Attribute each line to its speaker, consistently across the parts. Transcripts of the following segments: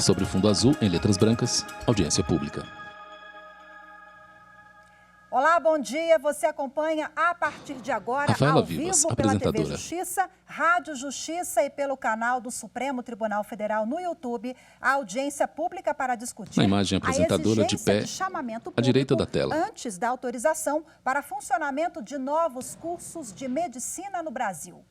Speaker 1: Sobre fundo azul, em letras brancas, audiência pública.
Speaker 2: Olá, bom dia. Você acompanha a partir de agora,
Speaker 1: Rafaela
Speaker 2: ao
Speaker 1: Vivas,
Speaker 2: vivo, pela TV
Speaker 1: apresentadora.
Speaker 2: Justiça, Rádio Justiça e pelo canal do Supremo Tribunal Federal no YouTube, a audiência pública para discutir
Speaker 1: Na imagem, a apresentadora
Speaker 2: a
Speaker 1: de
Speaker 2: exigência
Speaker 1: pé,
Speaker 2: de chamamento
Speaker 1: à direita
Speaker 2: público
Speaker 1: da tela.
Speaker 2: antes da autorização para funcionamento de novos cursos de medicina no Brasil.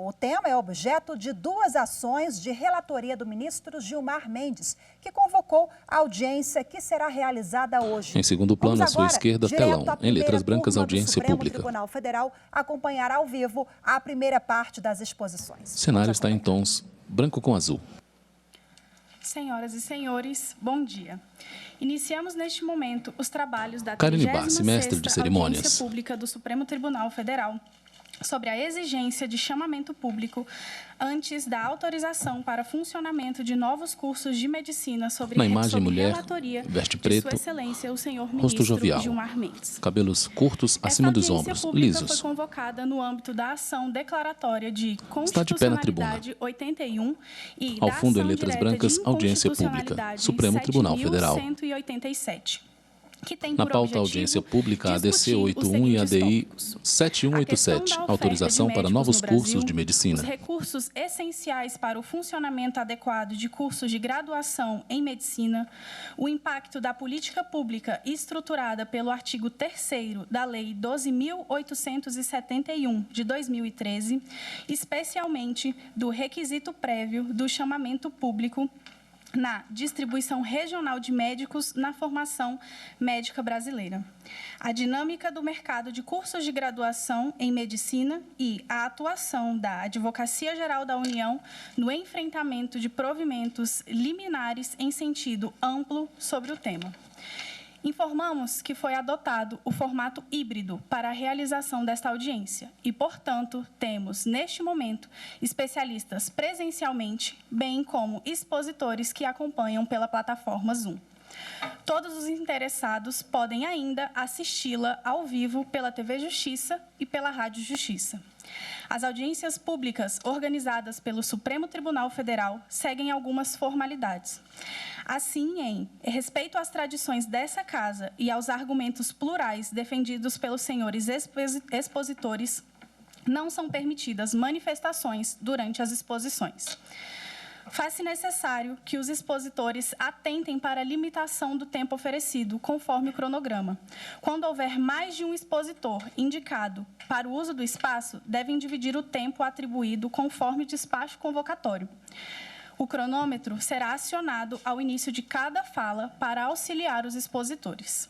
Speaker 2: O tema é objeto de duas ações de relatoria do ministro Gilmar Mendes, que convocou a audiência que será realizada hoje.
Speaker 1: Em segundo plano, à sua esquerda, telão. Em letras brancas, audiência pública.
Speaker 2: O Tribunal Federal acompanhar ao vivo a primeira parte das exposições.
Speaker 1: O cenário está em tons branco com azul.
Speaker 3: Senhoras e senhores, bom dia. Iniciamos neste momento os trabalhos da
Speaker 1: Karine Bassi, mestre de
Speaker 3: 36ª
Speaker 1: cerimônias.
Speaker 3: Audiência Pública do Supremo Tribunal Federal sobre a exigência de chamamento público antes da autorização para funcionamento de novos cursos de medicina sobre
Speaker 1: Na imagem, mulher,
Speaker 3: relatoria
Speaker 1: veste
Speaker 3: de
Speaker 1: preto,
Speaker 3: Sua Excelência, o senhor
Speaker 1: rosto
Speaker 3: ministro
Speaker 1: jovial,
Speaker 3: Gilmar Mendes.
Speaker 1: cabelos curtos acima dos ombros,
Speaker 3: Essa audiência pública
Speaker 1: lisos.
Speaker 3: foi convocada no âmbito da ação declaratória de
Speaker 1: Está de pé na tribuna.
Speaker 3: constitucionalidade 81 e
Speaker 1: Ao
Speaker 3: da
Speaker 1: fundo, em
Speaker 3: ação
Speaker 1: letras
Speaker 3: direta
Speaker 1: brancas,
Speaker 3: de
Speaker 1: audiência pública,
Speaker 3: inconstitucionalidade
Speaker 1: Supremo Tribunal Federal.
Speaker 3: 7.187. Que tem
Speaker 1: Na
Speaker 3: por
Speaker 1: pauta,
Speaker 3: objetivo
Speaker 1: audiência pública, ADC
Speaker 3: discutir os
Speaker 1: 81 e
Speaker 3: seguintes
Speaker 1: ADI
Speaker 3: tópicos.
Speaker 1: 7187,
Speaker 3: A questão da
Speaker 1: autorização
Speaker 3: oferta de
Speaker 1: para
Speaker 3: médicos
Speaker 1: novos
Speaker 3: no
Speaker 1: cursos
Speaker 3: Brasil,
Speaker 1: de medicina.
Speaker 3: Os recursos essenciais para o funcionamento adequado de cursos de graduação em medicina, o impacto da política pública estruturada pelo artigo 3º da Lei 12.871, de 2013, especialmente do requisito prévio do chamamento público na distribuição regional de médicos na formação médica brasileira, a dinâmica do mercado de cursos de graduação em medicina e a atuação da Advocacia Geral da União no enfrentamento de provimentos liminares em sentido amplo sobre o tema. Informamos que foi adotado o formato híbrido para a realização desta audiência e, portanto, temos, neste momento, especialistas presencialmente, bem como expositores que acompanham pela plataforma Zoom. Todos os interessados podem ainda assisti-la ao vivo pela TV Justiça e pela Rádio Justiça. As audiências públicas organizadas pelo Supremo Tribunal Federal seguem algumas formalidades. Assim, em respeito às tradições dessa Casa e aos argumentos plurais defendidos pelos senhores expositores, não são permitidas manifestações durante as exposições. Faz-se necessário que os expositores atentem para a limitação do tempo oferecido, conforme o cronograma. Quando houver mais de um expositor indicado para o uso do espaço, devem dividir o tempo atribuído conforme o despacho convocatório. O cronômetro será acionado ao início de cada fala para auxiliar os expositores.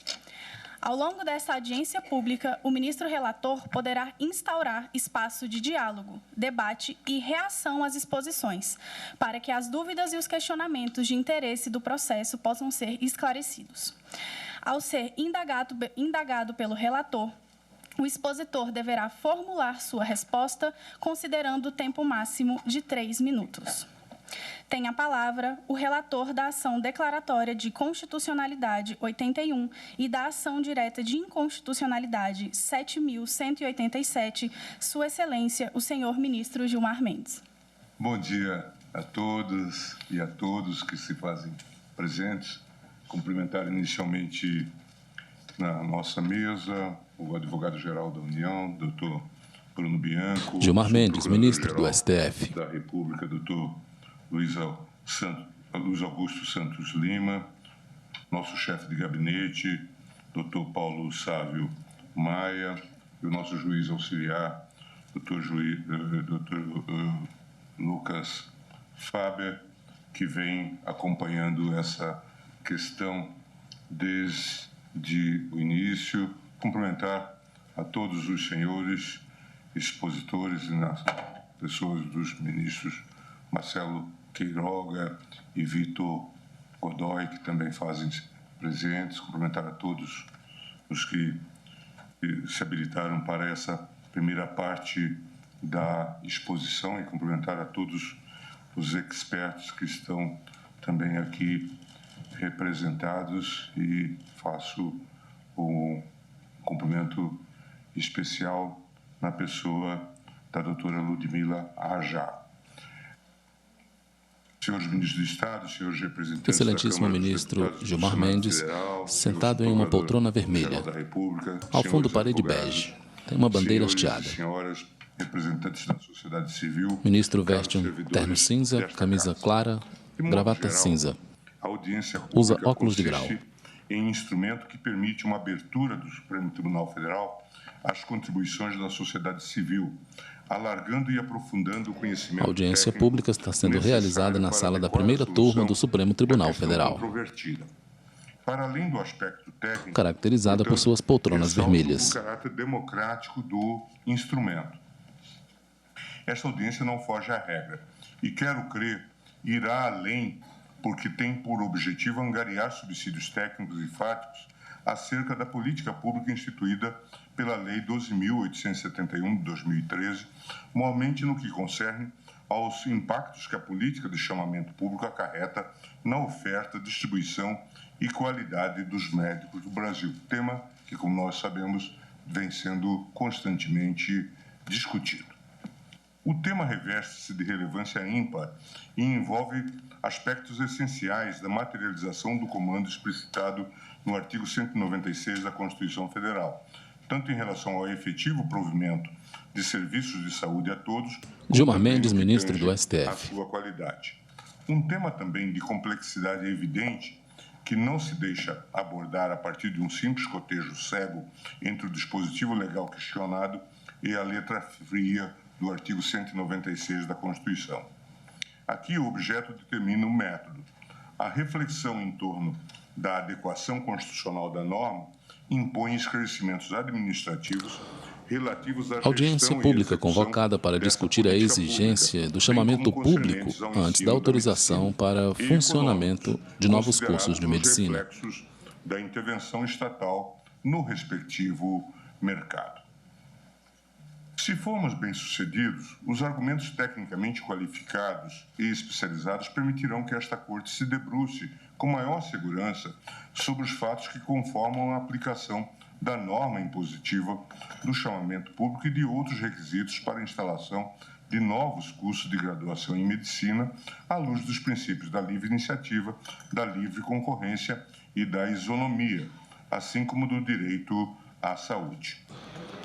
Speaker 3: Ao longo desta audiência pública, o ministro relator poderá instaurar espaço de diálogo, debate e reação às exposições, para que as dúvidas e os questionamentos de interesse do processo possam ser esclarecidos. Ao ser indagado pelo relator, o expositor deverá formular sua resposta, considerando o tempo máximo de 3 minutos. Tem a palavra o relator da ação declaratória de constitucionalidade 81 e da ação direta de inconstitucionalidade 7.187, Sua Excelência, o senhor ministro Gilmar Mendes.
Speaker 4: Bom dia a todas e a todos que se fazem presentes. Cumprimentar inicialmente na nossa mesa o advogado-geral da União, doutor Bruno Bianco.
Speaker 1: Gilmar Mendes, ministro do STF.
Speaker 4: Da República, doutor Luiz Augusto Santos Lima, nosso chefe de gabinete, doutor Paulo Sávio Maia, e o nosso juiz auxiliar, doutor Lucas Faber, que vem acompanhando essa questão desde o início. Cumprimentar a todos os senhores expositores e nas pessoas dos ministros Marcelo Queiroga e Vitor Godoy, que também fazem presentes. Cumprimentar a todos os que se habilitaram para essa primeira parte da exposição e cumprimentar a todos os experts que estão também aqui representados, e faço um cumprimento especial na pessoa da doutora Ludmila Rajá. senhores ministros de Estado, senhores representantes
Speaker 1: Excelentíssimo
Speaker 4: da Câmara dos
Speaker 1: ministro
Speaker 4: Deputados,
Speaker 1: Gilmar
Speaker 4: do Senado
Speaker 1: Mendes,
Speaker 4: Federal,
Speaker 1: sentado em
Speaker 4: senhor
Speaker 1: uma
Speaker 4: Procurador
Speaker 1: poltrona
Speaker 4: Geral
Speaker 1: vermelha.
Speaker 4: da República,
Speaker 1: Ao fundo,
Speaker 4: senhores
Speaker 1: parede
Speaker 4: advogados,
Speaker 1: bege. Tem uma bandeira
Speaker 4: senhores
Speaker 1: hasteada.
Speaker 4: e senhoras representantes da sociedade civil,
Speaker 1: O ministro
Speaker 4: caros
Speaker 1: veste um
Speaker 4: servidores
Speaker 1: terno cinza,
Speaker 4: desta
Speaker 1: camisa
Speaker 4: casa.
Speaker 1: clara,
Speaker 4: De modo
Speaker 1: gravata
Speaker 4: geral,
Speaker 1: cinza.
Speaker 4: a audiência
Speaker 1: Usa
Speaker 4: pública
Speaker 1: óculos de
Speaker 4: consiste
Speaker 1: grau.
Speaker 4: em instrumento que permite uma abertura do Supremo Tribunal Federal às contribuições da sociedade civil, alargando e aprofundando o conhecimento
Speaker 1: A audiência
Speaker 4: técnico
Speaker 1: pública está sendo
Speaker 4: necessário
Speaker 1: realizada na
Speaker 4: para
Speaker 1: sala da
Speaker 4: adequar a
Speaker 1: primeira
Speaker 4: solução
Speaker 1: turma do Supremo
Speaker 4: da
Speaker 1: Tribunal
Speaker 4: questão
Speaker 1: Federal,
Speaker 4: controvertida. Para além do aspecto técnico,
Speaker 1: caracterizada por
Speaker 4: portanto,
Speaker 1: suas poltronas
Speaker 4: ressalto
Speaker 1: vermelhas.
Speaker 4: o caráter democrático do instrumento. Esta audiência não foge à regra e, quero crer, irá além, porque tem por objetivo angariar subsídios técnicos e fáticos acerca da política pública instituída pela Lei 12.871 de 2013, mormente no que concerne aos impactos que a política de chamamento público acarreta na oferta, distribuição e qualidade dos médicos do Brasil. Tema que, como nós sabemos, vem sendo constantemente discutido. O tema reveste-se de relevância ímpar e envolve aspectos essenciais da materialização do comando explicitado no artigo 196 da Constituição Federal, tanto em relação ao efetivo provimento de serviços de saúde a todos,
Speaker 1: Gilmar Mendes, ministro do
Speaker 4: a
Speaker 1: STF.
Speaker 4: sua qualidade. Um tema também de complexidade evidente que não se deixa abordar a partir de um simples cotejo cego entre o dispositivo legal questionado e a letra fria do artigo 196 da Constituição. Aqui o objeto determina o método. A reflexão em torno da adequação constitucional da norma impõe esclarecimentos administrativos relativos à
Speaker 1: Audiência
Speaker 4: gestão e
Speaker 1: pública
Speaker 4: execução
Speaker 1: convocada para
Speaker 4: dessa
Speaker 1: discutir a
Speaker 4: política
Speaker 1: exigência
Speaker 4: pública,
Speaker 1: do chamamento
Speaker 4: bem como
Speaker 1: público
Speaker 4: concernentes ao
Speaker 1: antes
Speaker 4: ensino
Speaker 1: da
Speaker 4: da
Speaker 1: autorização
Speaker 4: medicina
Speaker 1: para
Speaker 4: e
Speaker 1: funcionamento
Speaker 4: econômicos,
Speaker 1: de novos cursos de
Speaker 4: considerados os
Speaker 1: medicina.
Speaker 4: reflexos da intervenção estatal no respectivo mercado. Se formos bem-sucedidos, os argumentos tecnicamente qualificados e especializados permitirão que esta Corte se debruce com maior segurança sobre os fatos que conformam a aplicação da norma impositiva do chamamento público e de outros requisitos para a instalação de novos cursos de graduação em medicina, à luz dos princípios da livre iniciativa, da livre concorrência e da isonomia, assim como do direito à saúde.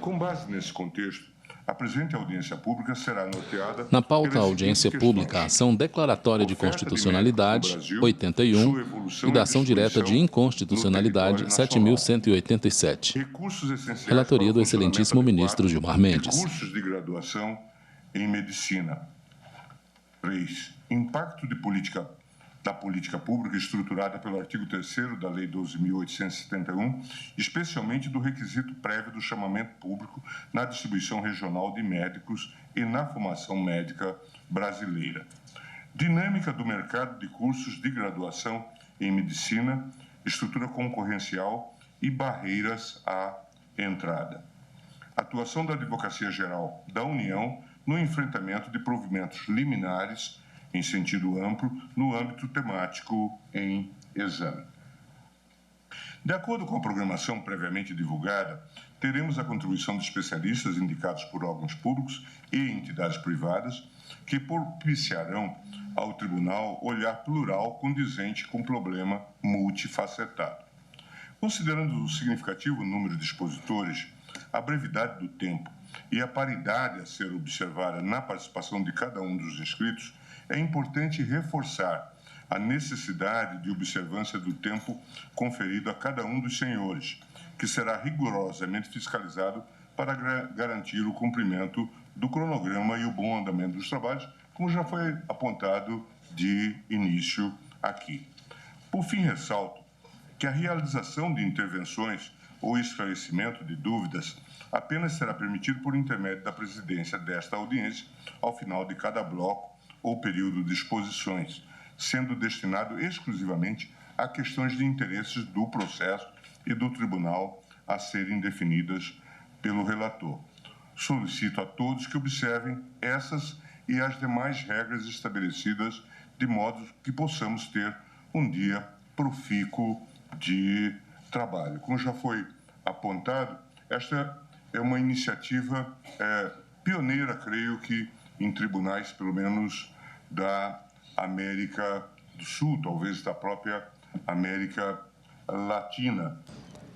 Speaker 4: Com base nesse contexto, a presente audiência pública será norteada...
Speaker 1: Na pauta
Speaker 4: pelas
Speaker 1: audiência
Speaker 4: seguintes
Speaker 1: pública, a
Speaker 4: questões.
Speaker 1: ação declaratória de
Speaker 4: Oferta
Speaker 1: constitucionalidade,
Speaker 4: médicos no Brasil,
Speaker 1: 81,
Speaker 4: sua evolução
Speaker 1: e da ação direta de
Speaker 4: distribuição
Speaker 1: inconstitucionalidade,
Speaker 4: no território
Speaker 1: 7.187.
Speaker 4: Recursos essenciais
Speaker 1: Relatoria
Speaker 4: para
Speaker 1: do
Speaker 4: o
Speaker 1: excelentíssimo
Speaker 4: funcionamento
Speaker 1: ministro
Speaker 4: adequado
Speaker 1: Gilmar Mendes.
Speaker 4: de cursos de graduação em medicina. 3. Impacto da política pública estruturada pelo artigo 3º da Lei 12.871, especialmente do requisito prévio do chamamento público na distribuição regional de médicos e na formação médica brasileira. Dinâmica do mercado de cursos de graduação em medicina, estrutura concorrencial e barreiras à entrada. Atuação da Advocacia Geral da União no enfrentamento de provimentos liminares em sentido amplo, no âmbito temático em exame. De acordo com a programação previamente divulgada, teremos a contribuição de especialistas indicados por órgãos públicos e entidades privadas que propiciarão ao tribunal olhar plural condizente com o problema multifacetado. Considerando o significativo número de expositores, a brevidade do tempo e a paridade a ser observada na participação de cada um dos inscritos, é importante reforçar a necessidade de observância do tempo conferido a cada um dos senhores, que será rigorosamente fiscalizado para garantir o cumprimento do cronograma e o bom andamento dos trabalhos, como já foi apontado de início aqui. Por fim, ressalto que a realização de intervenções ou esclarecimento de dúvidas apenas será permitido por intermédio da presidência desta audiência ao final de cada bloco ou período de exposições, sendo destinado exclusivamente a questões de interesses do processo e do tribunal a serem definidas pelo relator. Solicito a todos que observem essas e as demais regras estabelecidas, de modo que possamos ter um dia profícuo de trabalho. Como já foi apontado, esta é uma iniciativa pioneira, creio que, em tribunais, pelo menos, da América do Sul, talvez da própria América Latina.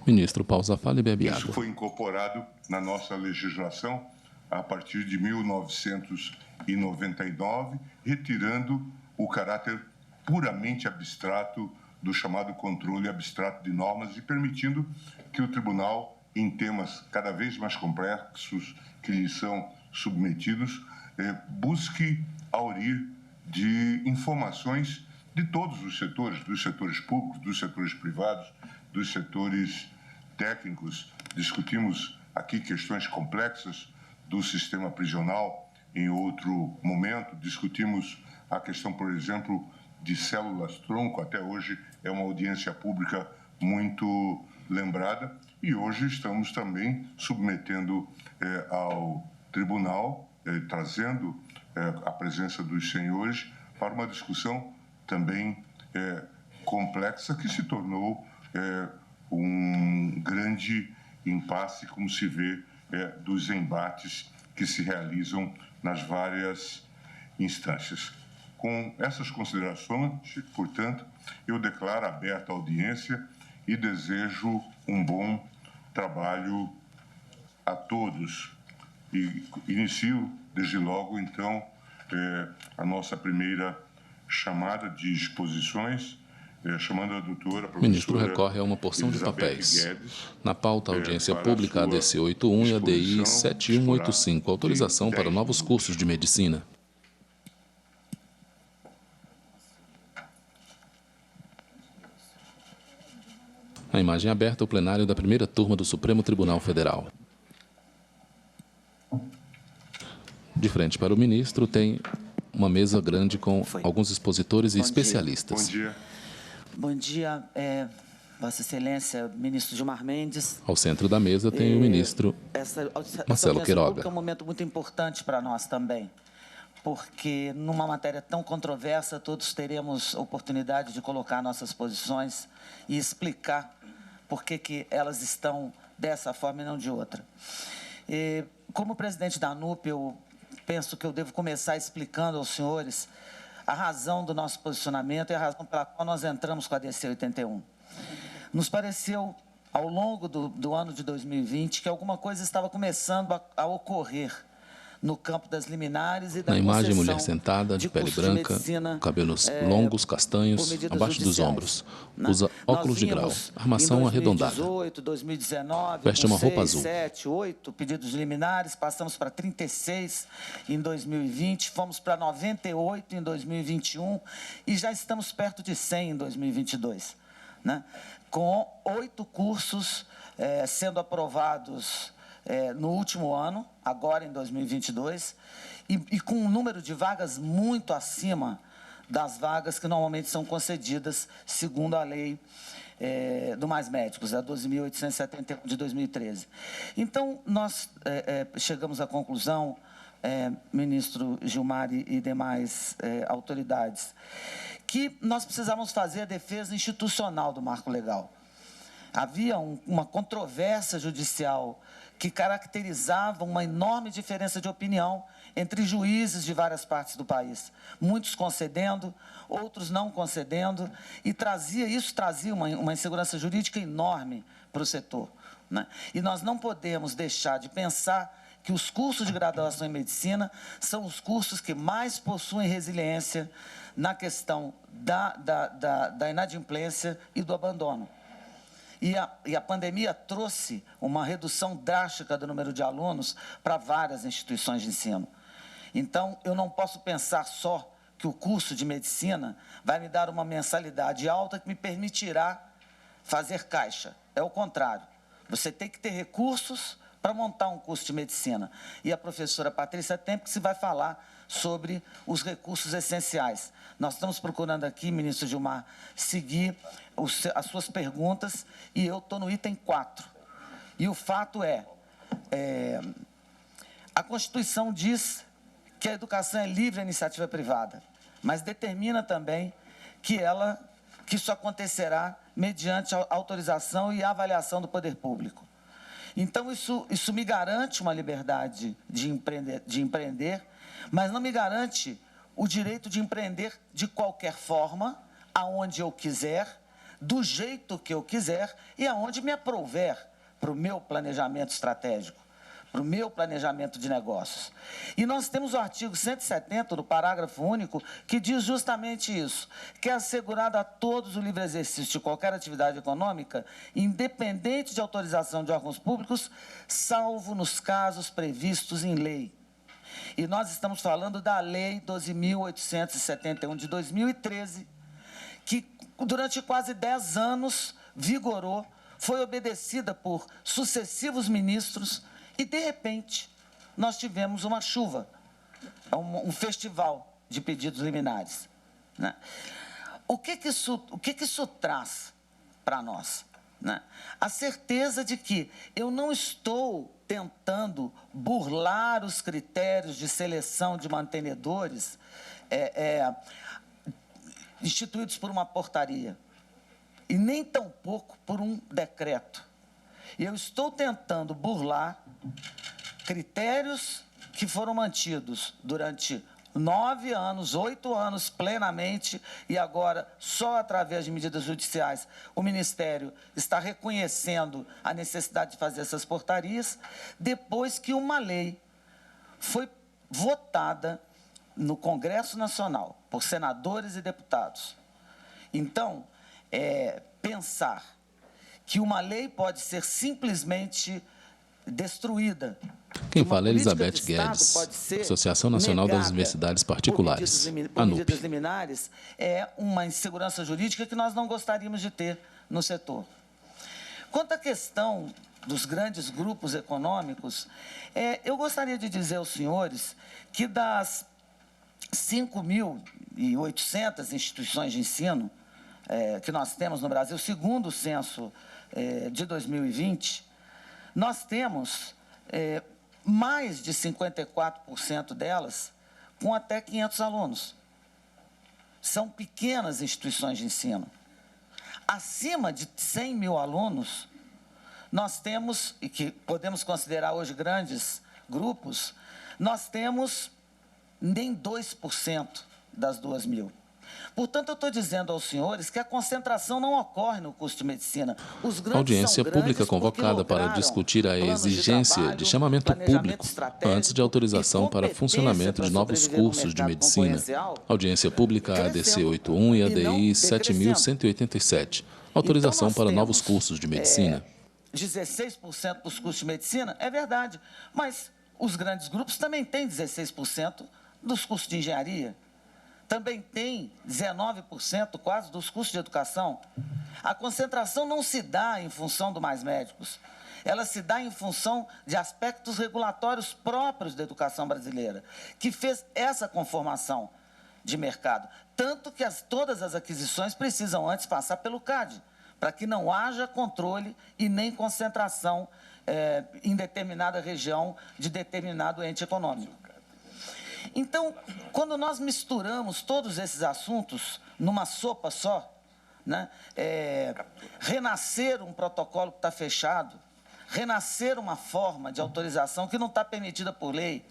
Speaker 1: Ministro, pausa a fala e bebe
Speaker 4: Isso
Speaker 1: água.
Speaker 4: foi incorporado na nossa legislação a partir de 1999, retirando o caráter puramente abstrato do chamado controle abstrato de normas e permitindo que o tribunal, em temas cada vez mais complexos que lhe são submetidos, busque aurir de informações de todos os setores, dos setores públicos, dos setores privados, dos setores técnicos. Discutimos aqui questões complexas do sistema prisional em outro momento. Discutimos a questão, por exemplo, de células-tronco. Até hoje é uma audiência pública muito lembrada. E hoje estamos também submetendo ao tribunal, trazendo a presença dos senhores para uma discussão também complexa que se tornou um grande impasse, como se vê dos embates que se realizam nas várias instâncias. Com essas considerações, portanto, eu declaro aberta a audiência e desejo um bom trabalho a todos. E inicio, desde logo, então, a nossa primeira chamada de exposições, chamando a doutora professora...
Speaker 1: O ministro recorre a uma porção de papéis. Na pauta, audiência pública ADC 81 e ADI 7185, autorização para novos cursos de medicina. A imagem aberta, o plenário da primeira turma do Supremo Tribunal Federal. De frente para o ministro, tem uma mesa grande com alguns expositores e especialistas.
Speaker 4: Bom dia.
Speaker 5: Bom dia, Vossa Excelência, ministro Gilmar Mendes.
Speaker 1: Ao centro da mesa tem o ministro Marcelo Queiroga.
Speaker 5: É um momento muito importante para nós também, porque numa matéria tão controversa, todos teremos oportunidade de colocar nossas posições e explicar por que elas estão dessa forma e não de outra. Como presidente da ANUP, eu penso que eu devo começar explicando aos senhores a razão do nosso posicionamento e a razão pela qual nós entramos com a ADC 81. Nos pareceu, ao longo do ano de 2020, que alguma coisa estava começando a ocorrer no campo das liminares e da
Speaker 1: Na imagem,
Speaker 5: concessão
Speaker 1: mulher sentada, de pele branca, cabelos longos, castanhos, abaixo dos ombros. Usa óculos de grau, armação arredondada.
Speaker 5: 2018, 2019,
Speaker 1: veste uma roupa azul.
Speaker 5: 7, 8 pedidos liminares, passamos para 36 em 2020, fomos para 98 em 2021 e já estamos perto de 100 em 2022, né? Com 8 cursos sendo aprovados no último ano, agora em 2022, e com um número de vagas muito acima das vagas que normalmente são concedidas segundo a lei do Mais Médicos, a 12.871 de 2013. Então, nós chegamos à conclusão, ministro Gilmar e demais autoridades, que nós precisávamos fazer a defesa institucional do marco legal. Havia uma controvérsia judicial que caracterizava uma enorme diferença de opinião entre juízes de várias partes do país, muitos concedendo, outros não concedendo, e isso trazia uma insegurança jurídica enorme para o setor, né? E nós não podemos deixar de pensar que os cursos de graduação em medicina são os cursos que mais possuem resiliência na questão da inadimplência e do abandono. E a pandemia trouxe uma redução drástica do número de alunos para várias instituições de ensino. Então, eu não posso pensar só que o curso de medicina vai me dar uma mensalidade alta que me permitirá fazer caixa. É o contrário. Você tem que ter recursos para montar um curso de medicina. E a professora Patrícia Tempes vai falar sobre os recursos essenciais. Nós estamos procurando aqui, ministro Gilmar, seguir as suas perguntas e eu estou no item 4. E o fato a Constituição diz que a educação é livre à iniciativa privada, mas determina também que isso acontecerá mediante a autorização e avaliação do poder público. Então, isso me garante uma liberdade de empreender, mas não me garante o direito de empreender de qualquer forma, aonde eu quiser, do jeito que eu quiser e aonde me aprouver para o meu planejamento estratégico, para o meu planejamento de negócios. E nós temos o artigo 170 do parágrafo único que diz justamente isso, que é assegurado a todos o livre exercício de qualquer atividade econômica, independente de autorização de órgãos públicos, salvo nos casos previstos em lei. E nós estamos falando da Lei 12.871 de 2013, que durante quase 10 anos vigorou, foi obedecida por sucessivos ministros e, de repente, nós tivemos uma chuva, um festival de pedidos liminares, né? O que isso traz para nós? Né? A certeza de que eu não estou tentando burlar os critérios de seleção de mantenedores instituídos por uma portaria, e nem tampouco por um decreto. E eu estou tentando burlar critérios que foram mantidos durante 9 anos, 8 anos plenamente, e agora, só através de medidas judiciais, o Ministério está reconhecendo a necessidade de fazer essas portarias, depois que uma lei foi votada no Congresso Nacional, por senadores e deputados. Então, pensar que uma lei pode ser simplesmente destruída.
Speaker 1: Quem fala é Elizabeth Guedes, Associação Nacional das Universidades Particulares, ANUP.
Speaker 5: Medidas liminares é uma insegurança jurídica que nós não gostaríamos de ter no setor. Quanto à questão dos grandes grupos econômicos, eu gostaria de dizer aos senhores que das 5.800 instituições de ensino que nós temos no Brasil, segundo o censo de 2020, nós temos mais de 54% delas com até 500 alunos. São pequenas instituições de ensino. Acima de 100 mil alunos, nós temos, e que podemos considerar hoje grandes grupos, nós temos nem 2% das 2.000. Portanto, eu estou dizendo aos senhores que a concentração não ocorre no curso de medicina. Os grandes
Speaker 1: Audiência
Speaker 5: são
Speaker 1: pública
Speaker 5: grandes
Speaker 1: convocada para discutir a exigência de chamamento público antes de autorização para funcionamento de novos cursos de medicina. Audiência pública ADC 81 e ADI 7.187. Autorização para novos cursos de medicina.
Speaker 5: 16% dos cursos de medicina, é verdade, mas os grandes grupos também têm 16% dos cursos de engenharia. Também tem 19% quase dos cursos de educação. A concentração não se dá em função do mais médicos. Ela se dá em função de aspectos regulatórios próprios da educação brasileira, que fez essa conformação de mercado. Tanto que todas as aquisições precisam antes passar pelo CAD, para que não haja controle e nem concentração em determinada região de determinado ente econômico. Então, quando nós misturamos todos esses assuntos numa sopa só, né, renascer um protocolo que está fechado, renascer uma forma de autorização que não está permitida por lei,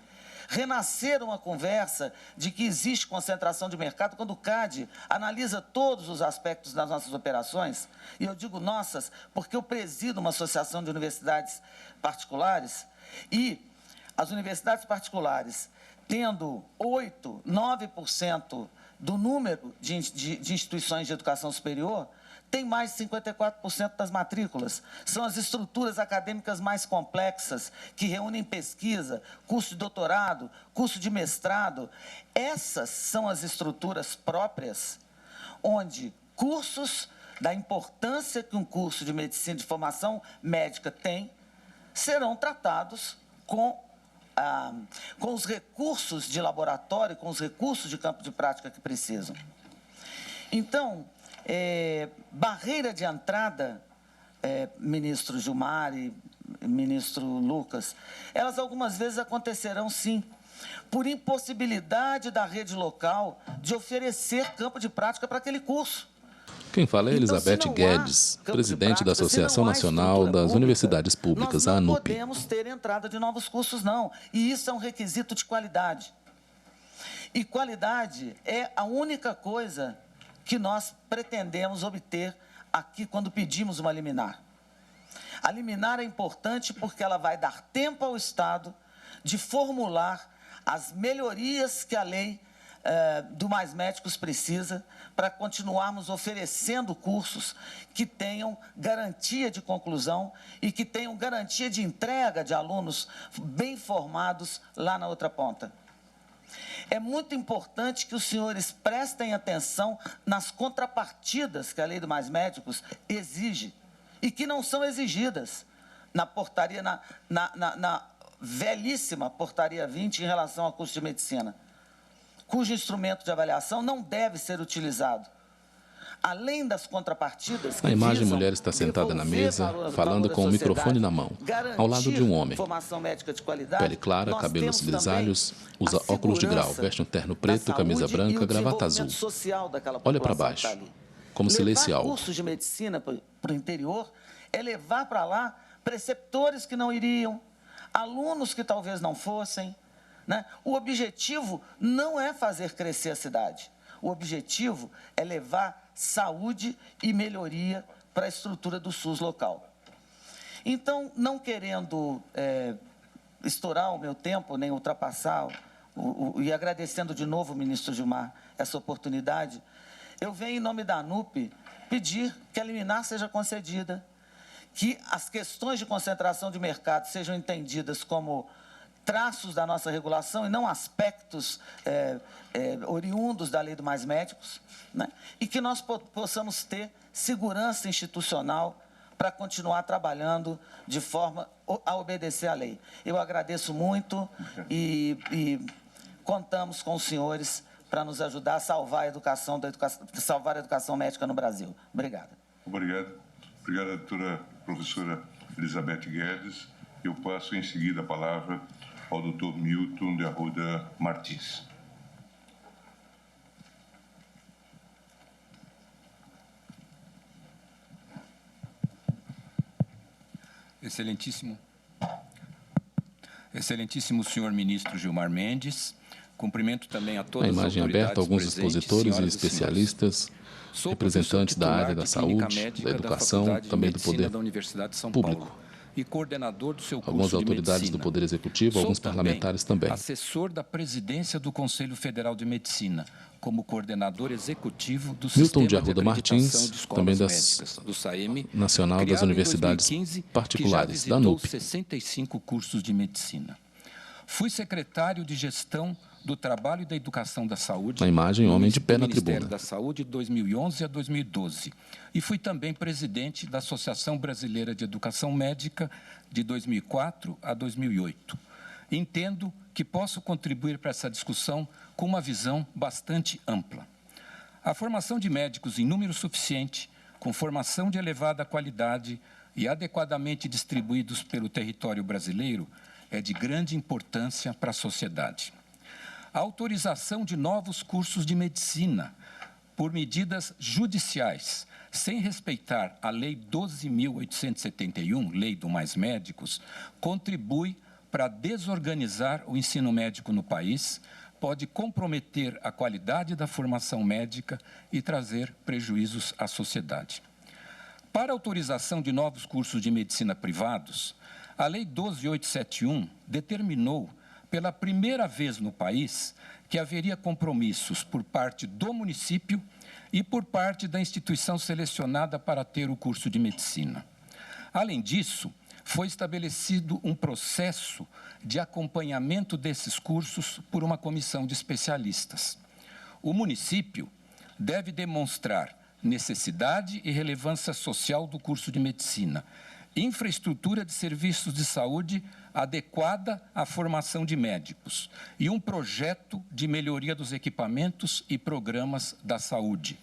Speaker 5: renascer uma conversa de que existe concentração de mercado, quando o CAD analisa todos os aspectos das nossas operações, e eu digo nossas porque eu presido uma associação de universidades particulares, e as universidades particulares, tendo 8%, 9% do número de instituições de educação superior, tem mais de 54% das matrículas. São as estruturas acadêmicas mais complexas, que reúnem pesquisa, curso de doutorado, curso de mestrado. Essas são as estruturas próprias, onde cursos da importância que um curso de medicina, de formação médica tem, serão tratados com os recursos de laboratório, com os recursos de campo de prática que precisam. Então, barreira de entrada, ministro Gilmar e ministro Lucas, elas algumas vezes acontecerão sim, por impossibilidade da rede local de oferecer campo de prática para aquele curso.
Speaker 1: Quem fala é Elizabeth Guedes, presidente da Associação Nacional das Universidades Públicas, a ANUP.
Speaker 5: Nós não podemos ter entrada de novos cursos, não. E isso é um requisito de qualidade. E qualidade é a única coisa que nós pretendemos obter aqui quando pedimos uma liminar. A liminar é importante porque ela vai dar tempo ao Estado de formular as melhorias que a lei do Mais Médicos precisa para continuarmos oferecendo cursos que tenham garantia de conclusão e que tenham garantia de entrega de alunos bem formados lá na outra ponta. É muito importante que os senhores prestem atenção nas contrapartidas que a lei do Mais Médicos exige e que não são exigidas na portaria, na velhíssima portaria 20 em relação ao curso de medicina, cujo instrumento de avaliação não deve ser utilizado. Além das contrapartidas...
Speaker 1: Na imagem, a mulher está sentada na mesa, falando com o microfone na mão, ao lado de um homem. Pele clara, cabelos grisalhos, usa óculos de grau, veste um terno preto, camisa branca, gravata azul. Olha para baixo, como se lesse algo.
Speaker 5: Levar cursos de medicina para o interior é levar para lá preceptores que não iriam, alunos que talvez não fossem, né? O objetivo não é fazer crescer a cidade. O objetivo é levar saúde e melhoria para a estrutura do SUS local. Então, não querendo estourar o meu tempo, nem ultrapassar, e agradecendo de novo, ministro Gilmar, essa oportunidade, eu venho, em nome da ANUP, pedir que a liminar seja concedida, que as questões de concentração de mercado sejam entendidas como traços da nossa regulação e não aspectos oriundos da lei do Mais Médicos, né? E que nós possamos ter segurança institucional para continuar trabalhando de forma a obedecer à lei. Eu agradeço muito e contamos com os senhores para nos ajudar a salvar a educação, salvar a educação médica no Brasil. Obrigado.
Speaker 4: Obrigado. Obrigada, doutora professora Elizabeth Guedes. Eu passo em seguida a palavra ao doutor Milton de Arruda Martins.
Speaker 6: Excelentíssimo senhor ministro Gilmar Mendes, cumprimento também a todas
Speaker 1: as autoridades. A imagem aberta, alguns expositores e especialistas, representantes da área da saúde, da educação, também do poder público.
Speaker 6: E coordenador do seu curso
Speaker 1: algumas autoridades do Poder Executivo, alguns parlamentares também.
Speaker 6: Assessor da presidência do Conselho Federal de Medicina, como coordenador executivo do
Speaker 1: Milton de Arruda Martins, também do SAEME, Nacional das Universidades 2015, Particulares, da ANUP.
Speaker 6: 65 cursos de medicina. Fui secretário de Gestão do Trabalho e da Educação da Saúde.
Speaker 1: Na imagem, homem de pé na tribuna.
Speaker 6: Ministério da Saúde de 2011 a 2012. E fui também presidente da Associação Brasileira de Educação Médica de 2004 a 2008. Entendo que posso contribuir para essa discussão com uma visão bastante ampla. A formação de médicos em número suficiente, com formação de elevada qualidade e adequadamente distribuídos pelo território brasileiro, é de grande importância para a sociedade. A autorização de novos cursos de medicina por medidas judiciais, sem respeitar a Lei 12.871, Lei do Mais Médicos, contribui para desorganizar o ensino médico no país, pode comprometer a qualidade da formação médica e trazer prejuízos à sociedade. Para a autorização de novos cursos de medicina privados, a Lei 12.871 determinou pela primeira vez no país que haveria compromissos por parte do município e por parte da instituição selecionada para ter o curso de medicina. Além disso, foi estabelecido um processo de acompanhamento desses cursos por uma comissão de especialistas. O município deve demonstrar necessidade e relevância social do curso de medicina, infraestrutura de serviços de saúde adequada à formação de médicos e um projeto de melhoria dos equipamentos e programas da saúde.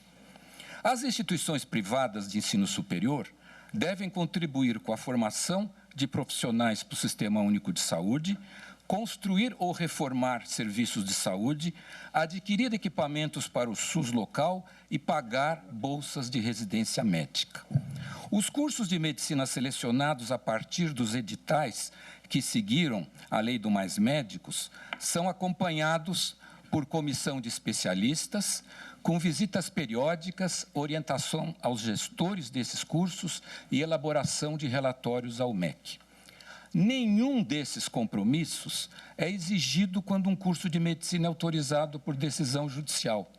Speaker 6: As instituições privadas de ensino superior devem contribuir com a formação de profissionais para o Sistema Único de Saúde, construir ou reformar serviços de saúde, adquirir equipamentos para o SUS local e pagar bolsas de residência médica. Os cursos de medicina selecionados a partir dos editais que seguiram a Lei do Mais Médicos são acompanhados por comissão de especialistas, com visitas periódicas, orientação aos gestores desses cursos e elaboração de relatórios ao MEC. Nenhum desses compromissos é exigido quando um curso de medicina é autorizado por decisão judicial.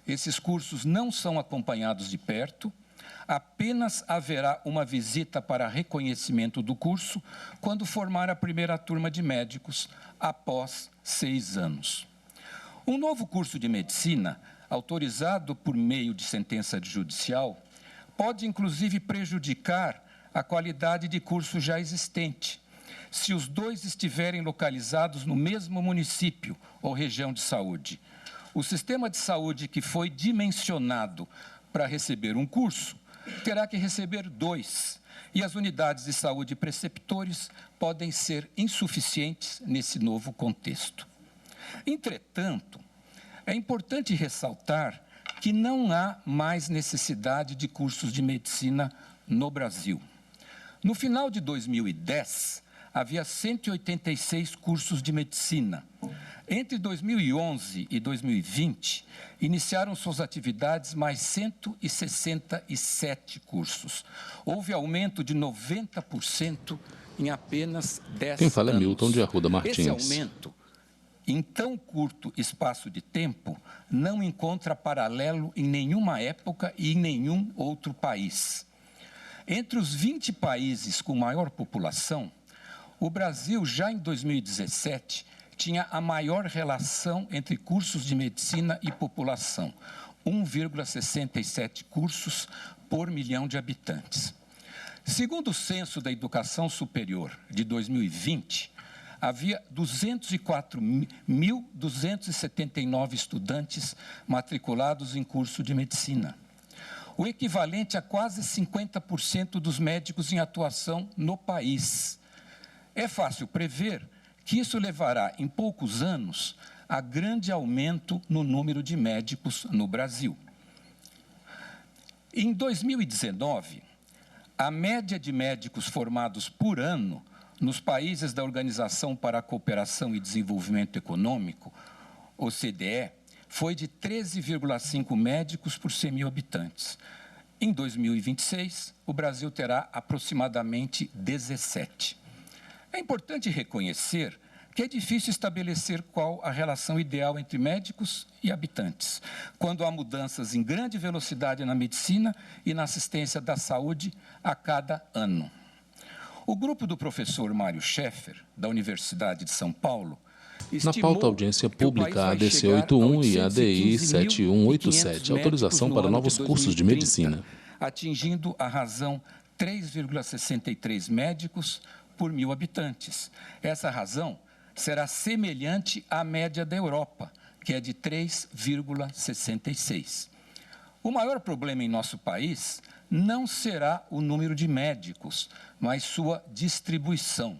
Speaker 6: Esses cursos não são acompanhados de perto, apenas haverá uma visita para reconhecimento do curso quando formar a primeira turma de médicos, após 6 anos. Um novo curso de medicina, autorizado por meio de sentença judicial, pode inclusive prejudicar a qualidade de curso já existente, se os dois estiverem localizados no mesmo município ou região de saúde. O sistema de saúde que foi dimensionado para receber um curso terá que receber 2, e as unidades de saúde preceptores podem ser insuficientes nesse novo contexto. Entretanto, é importante ressaltar que não há mais necessidade de cursos de medicina no Brasil. No final de 2010, havia 186 cursos de medicina. Entre 2011 e 2020, iniciaram suas atividades mais 167 cursos. Houve aumento de 90% em apenas 10 anos.
Speaker 1: Quem fala é Milton de Arruda Martins.
Speaker 6: Esse aumento, em tão curto espaço de tempo, não encontra paralelo em nenhuma época e em nenhum outro país. Entre os 20 países com maior população, o Brasil, já em 2017, tinha a maior relação entre cursos de medicina e população, 1,67 cursos por milhão de habitantes. Segundo o Censo da Educação Superior de 2020, havia 204.279 estudantes matriculados em curso de medicina, o equivalente a quase 50% dos médicos em atuação no país. É fácil prever que isso levará, em poucos anos, a grande aumento no número de médicos no Brasil. Em 2019, a média de médicos formados por ano nos países da Organização para a Cooperação e Desenvolvimento Econômico, OCDE, foi de 13,5 médicos por 100 mil habitantes. Em 2026, o Brasil terá aproximadamente 17. É importante reconhecer que é difícil estabelecer qual a relação ideal entre médicos e habitantes, quando há mudanças em grande velocidade na medicina e na assistência da saúde a cada ano. O grupo do professor Mário Schaeffer, da Universidade de São Paulo,
Speaker 1: na pauta audiência pública ADC 81 e ADI 7187, autorização para novos cursos de medicina.
Speaker 6: Atingindo a razão 3,63 médicos por 1.000 habitantes. Essa razão será semelhante à média da Europa, que é de 3,66. O maior problema em nosso país não será o número de médicos, mas sua distribuição,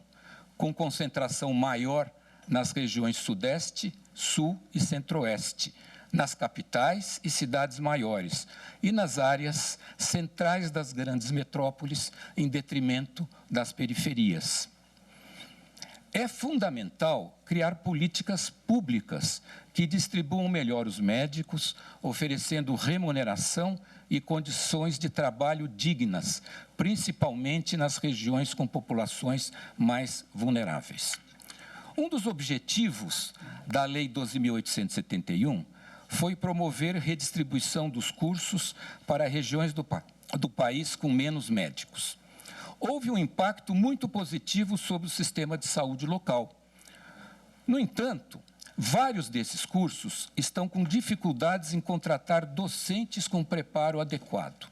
Speaker 6: com concentração maior nas regiões Sudeste, Sul e Centro-Oeste, nas capitais e cidades maiores e nas áreas centrais das grandes metrópoles, em detrimento das periferias. É fundamental criar políticas públicas que distribuam melhor os médicos, oferecendo remuneração e condições de trabalho dignas, principalmente nas regiões com populações mais vulneráveis. Um dos objetivos da Lei 12.871 foi promover redistribuição dos cursos para regiões do país com menos médicos. Houve um impacto muito positivo sobre o sistema de saúde local. No entanto, vários desses cursos estão com dificuldades em contratar docentes com preparo adequado.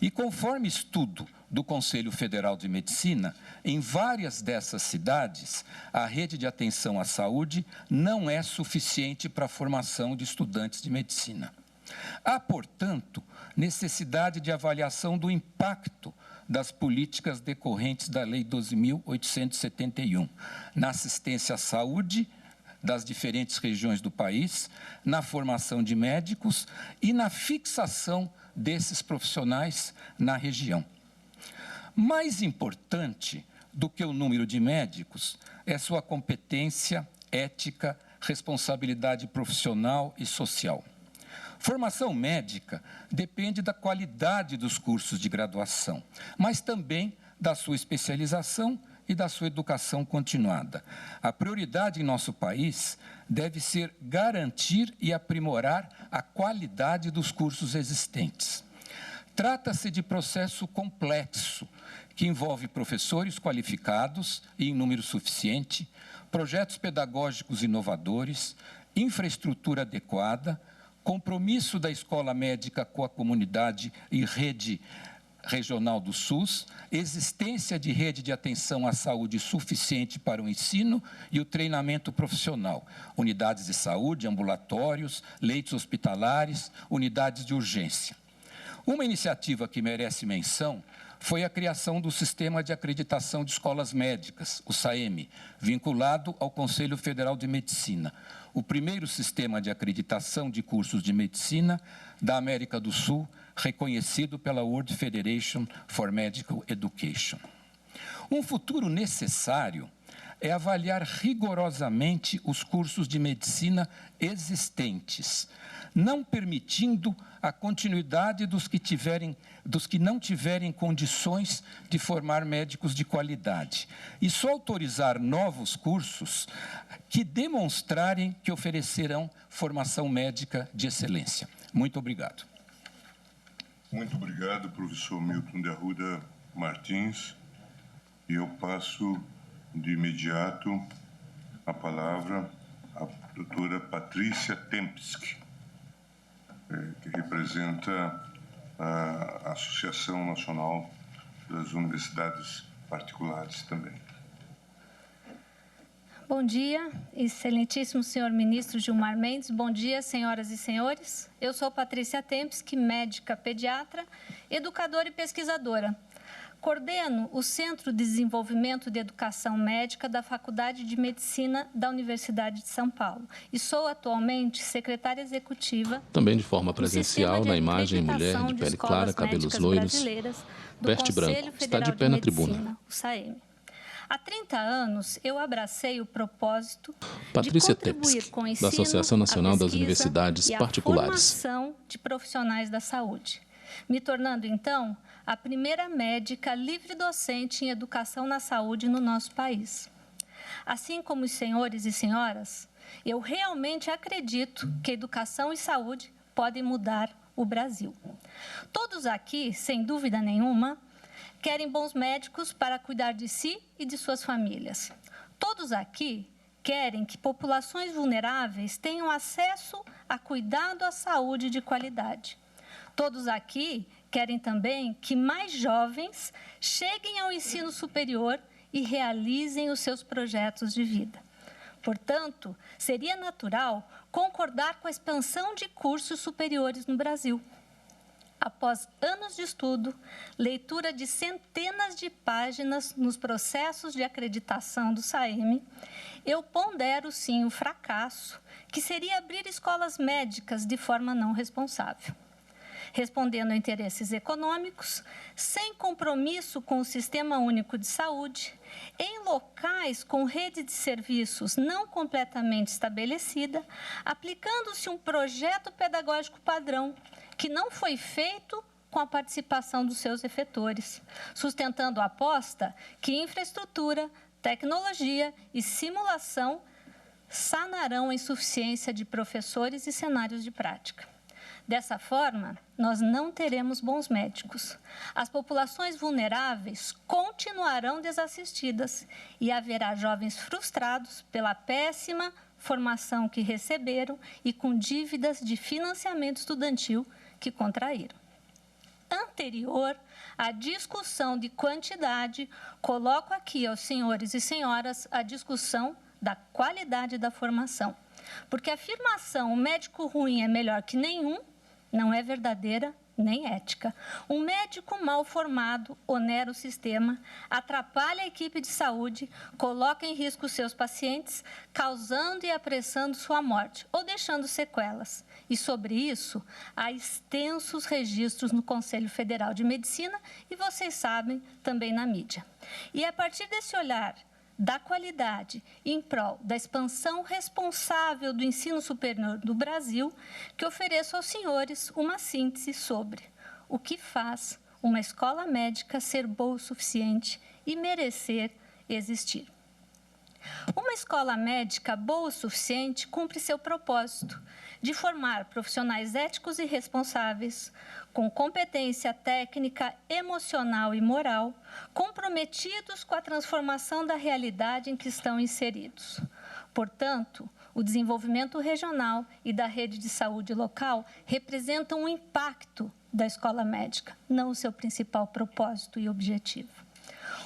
Speaker 6: E conforme estudo do Conselho Federal de Medicina, em várias dessas cidades, a rede de atenção à saúde não é suficiente para a formação de estudantes de medicina. Há, portanto, necessidade de avaliação do impacto das políticas decorrentes da Lei 12.871 na assistência à saúde das diferentes regiões do país, na formação de médicos e na fixação desses profissionais na região. Mais importante do que o número de médicos é sua competência, ética responsabilidade profissional e social. Formação médica depende da qualidade dos cursos de graduação, mas também da sua especialização e da sua educação continuada. A prioridade em nosso país deve ser garantir e aprimorar a qualidade dos cursos existentes. Trata-se de processo complexo, que envolve professores qualificados e em número suficiente, projetos pedagógicos inovadores, infraestrutura adequada, compromisso da escola médica com a comunidade e rede regional do SUS, existência de rede de atenção à saúde suficiente para o ensino e o treinamento profissional, unidades de saúde, ambulatórios, leitos hospitalares, unidades de urgência. Uma iniciativa que merece menção foi a criação do Sistema de Acreditação de Escolas Médicas, o SAEME, vinculado ao Conselho Federal de Medicina, o primeiro sistema de acreditação de cursos de medicina da América do Sul, reconhecido pela World Federation for Medical Education. Um futuro necessário é avaliar rigorosamente os cursos de medicina existentes, não permitindo a continuidade dos que não tiverem condições de formar médicos de qualidade, e só autorizar novos cursos que demonstrarem que oferecerão formação médica de excelência. Muito obrigado.
Speaker 4: Muito obrigado, professor Milton de Arruda Martins. E eu passo de imediato a palavra à doutora Patrícia Tempsky, que representa a Associação Nacional das Universidades Particulares também.
Speaker 7: Bom dia, excelentíssimo senhor ministro Gilmar Mendes. Bom dia, senhoras e senhores. Eu sou Patrícia Tempsky, médica pediatra, educadora e pesquisadora. Coordeno o Centro de Desenvolvimento de Educação Médica da Faculdade de Medicina da Universidade de São Paulo e sou atualmente secretária executiva.
Speaker 1: Também de forma presencial, na imagem, mulher de pele clara, cabelos loiros, veste branco, está de pé na tribuna.
Speaker 7: O SAEME. Há 30 anos, eu abracei o propósito
Speaker 1: Patrícia
Speaker 7: de contribuir
Speaker 1: Tempsky,
Speaker 7: com o ensino,
Speaker 1: da Associação Nacional das
Speaker 7: a
Speaker 1: Universidades
Speaker 7: e a
Speaker 1: Particulares.
Speaker 7: formação de profissionais da saúde, me tornando, então, a primeira médica livre docente em educação na saúde no nosso país. Assim como os senhores e senhoras, eu realmente acredito que educação e saúde podem mudar o Brasil. Todos aqui, sem dúvida nenhuma, querem bons médicos para cuidar de si e de suas famílias. Todos aqui querem que populações vulneráveis tenham acesso a cuidado à saúde de qualidade. Todos aqui querem também que mais jovens cheguem ao ensino superior e realizem os seus projetos de vida. Portanto, seria natural concordar com a expansão de cursos superiores no Brasil. Após anos de estudo, leitura de centenas de páginas nos processos de acreditação do SAEME, eu pondero, sim, o fracasso, que seria abrir escolas médicas de forma não responsável. Respondendo a interesses econômicos, sem compromisso com o Sistema Único de Saúde, em locais com rede de serviços não completamente estabelecida, aplicando-se um projeto pedagógico padrão, que não foi feito com a participação dos seus efetores, sustentando a aposta que infraestrutura, tecnologia e simulação sanarão a insuficiência de professores e cenários de prática. Dessa forma, nós não teremos bons médicos. As populações vulneráveis continuarão desassistidas e haverá jovens frustrados pela péssima formação que receberam e com dívidas de financiamento estudantil que contraíram. Anterior à discussão de quantidade, coloco aqui aos senhores e senhoras a discussão da qualidade da formação. Porque a afirmação "um médico ruim é melhor que nenhum" não é verdadeira nem ética. Um médico mal formado onera o sistema, atrapalha a equipe de saúde, coloca em risco seus pacientes, causando e apressando sua morte ou deixando sequelas. E sobre isso, há extensos registros no Conselho Federal de Medicina e, vocês sabem, também na mídia. E a partir desse olhar da qualidade em prol da expansão responsável do ensino superior do Brasil, que ofereço aos senhores uma síntese sobre o que faz uma escola médica ser boa o suficiente e merecer existir. Uma escola médica boa o suficiente cumpre seu propósito de formar profissionais éticos e responsáveis, com competência técnica, emocional e moral, comprometidos com a transformação da realidade em que estão inseridos. Portanto, o desenvolvimento regional e da rede de saúde local representam um impacto da escola médica, não o seu principal propósito e objetivo.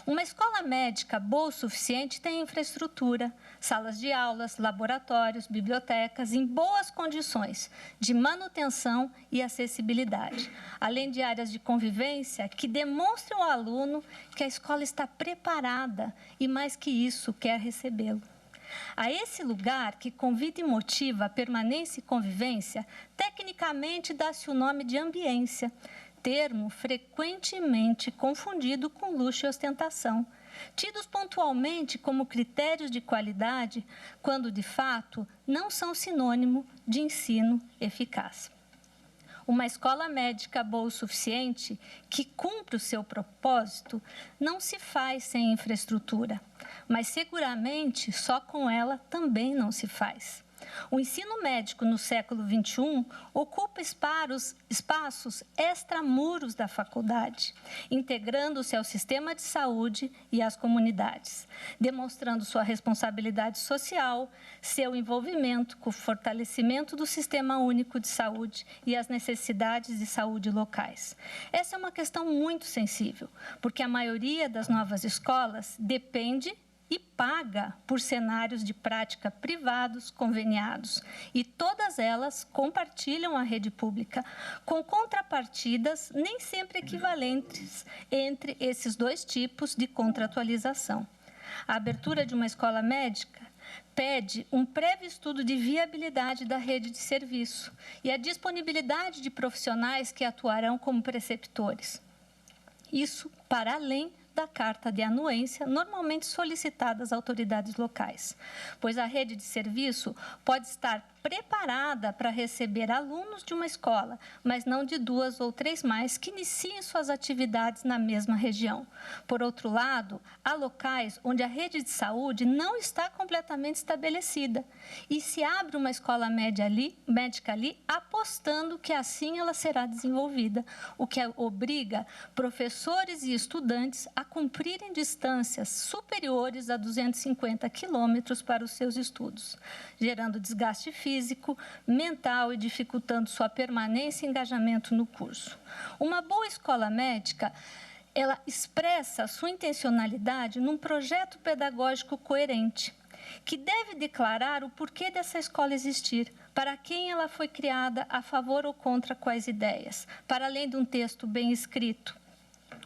Speaker 7: Uma escola médica boa o suficiente tem infraestrutura, salas de aulas, laboratórios, bibliotecas em boas condições de manutenção e acessibilidade, além de áreas de convivência que demonstram ao aluno que a escola está preparada e, mais que isso, quer recebê-lo. A esse lugar, que convida e motiva a permanência e convivência, tecnicamente dá-se o nome de ambiência, termo frequentemente confundido com luxo e ostentação, tidos pontualmente como critérios de qualidade, quando, de fato, não são sinônimo de ensino eficaz. Uma escola médica boa o suficiente, que cumpre o seu propósito, não se faz sem infraestrutura, mas seguramente só com ela também não se faz. O ensino médico no século XXI ocupa espaços extramuros da faculdade, integrando-se ao sistema de saúde e às comunidades, demonstrando sua responsabilidade social, seu envolvimento com o fortalecimento do Sistema Único de Saúde e as necessidades de saúde locais. Essa é uma questão muito sensível, porque a maioria das novas escolas depende e paga por cenários de prática privados conveniados, e todas elas compartilham a rede pública, com contrapartidas nem sempre equivalentes entre esses dois tipos de contratualização. A abertura de uma escola médica pede um prévio estudo de viabilidade da rede de serviço e a disponibilidade de profissionais que atuarão como preceptores. Isso para além da carta de anuência normalmente solicitada às autoridades locais, pois a rede de serviço pode estar preparada para receber alunos de uma escola, mas não de 2 ou 3 mais que iniciem suas atividades na mesma região. Por outro lado, há locais onde a rede de saúde não está completamente estabelecida e se abre uma escola médica ali, apostando que assim ela será desenvolvida, o que obriga professores e estudantes a cumprirem distâncias superiores a 250 quilômetros para os seus estudos, gerando desgaste físico, mental e dificultando sua permanência e engajamento no curso. Uma boa escola médica, ela expressa sua intencionalidade num projeto pedagógico coerente, que deve declarar o porquê dessa escola existir, para quem ela foi criada, a favor ou contra quais ideias, para além de um texto bem escrito.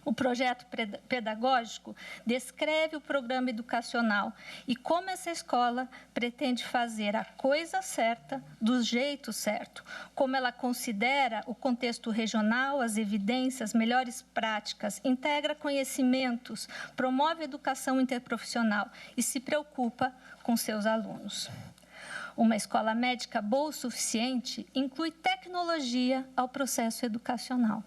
Speaker 7: O projeto pedagógico descreve o programa educacional e como essa escola pretende fazer a coisa certa do jeito certo, como ela considera o contexto regional, as evidências, melhores práticas, integra conhecimentos, promove educação interprofissional e se preocupa com seus alunos. Uma escola médica boa o suficiente inclui tecnologia ao processo educacional.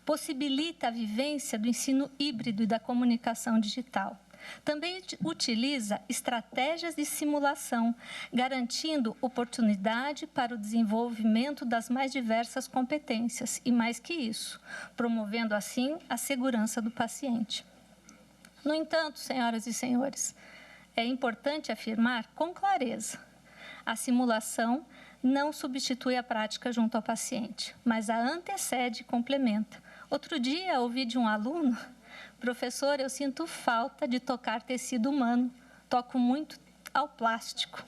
Speaker 7: Possibilita a vivência do ensino híbrido e da comunicação digital. Também utiliza estratégias de simulação, garantindo oportunidade para o desenvolvimento das mais diversas competências e, mais que isso, promovendo assim a segurança do paciente. No entanto, senhoras e senhores, é importante afirmar com clareza: a simulação não substitui a prática junto ao paciente, mas a antecede e complementa. Outro dia, ouvi de um aluno: professor, eu sinto falta de tocar tecido humano, toco muito ao plástico.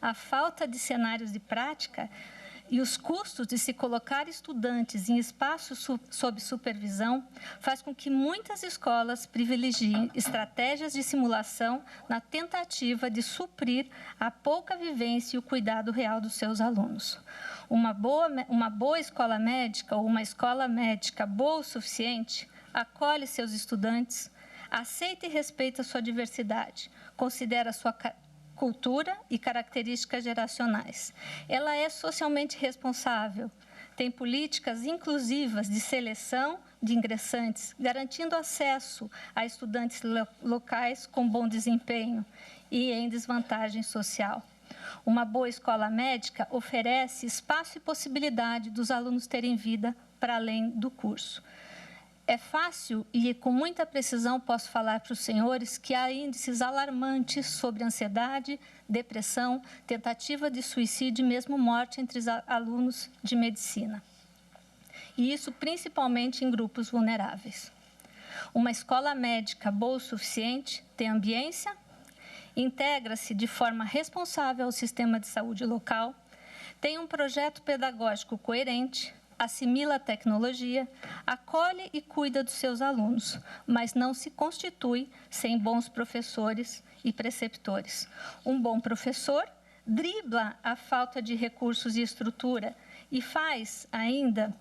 Speaker 7: A falta de cenários de prática e os custos de se colocar estudantes em espaços sob supervisão faz com que muitas escolas privilegiem estratégias de simulação na tentativa de suprir a pouca vivência e o cuidado real dos seus alunos. Uma boa escola médica ou uma escola médica boa o suficiente acolhe seus estudantes, Aceita e respeita sua diversidade, considera sua cultura e características geracionais. Ela é socialmente responsável, tem políticas inclusivas de seleção de ingressantes, garantindo acesso a estudantes locais com bom desempenho e em desvantagem social. Uma boa escola médica oferece espaço e possibilidade dos alunos terem vida para além do curso. É fácil e com muita precisão posso falar para os senhores que há índices alarmantes sobre ansiedade, depressão, tentativa de suicídio e mesmo morte entre os alunos de medicina. E isso principalmente em grupos vulneráveis. Uma escola médica boa o suficiente tem ambiência, integra-se de forma responsável ao sistema de saúde local, tem um projeto pedagógico coerente, assimila a tecnologia, acolhe e cuida dos seus alunos, mas não se constitui sem bons professores e preceptores. Um bom professor dribla a falta de recursos e estrutura e faz ainda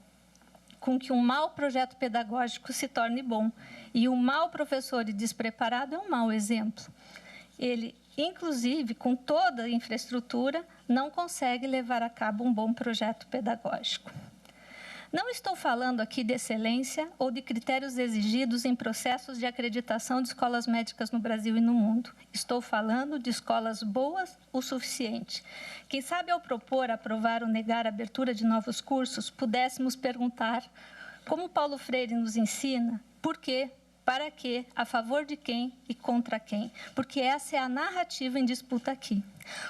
Speaker 7: com que um mau projeto pedagógico se torne bom. E um mau professor e despreparado é um mau exemplo. Ele, inclusive, com toda a infraestrutura, não consegue levar a cabo um bom projeto pedagógico. Não estou falando aqui de excelência ou de critérios exigidos em processos de acreditação de escolas médicas no Brasil e no mundo. Estou falando de escolas boas o suficiente. Quem sabe, ao propor, aprovar ou negar a abertura de novos cursos, pudéssemos perguntar, como Paulo Freire nos ensina, por quê? Para quê? A favor de quem e contra quem? Porque essa é a narrativa em disputa aqui.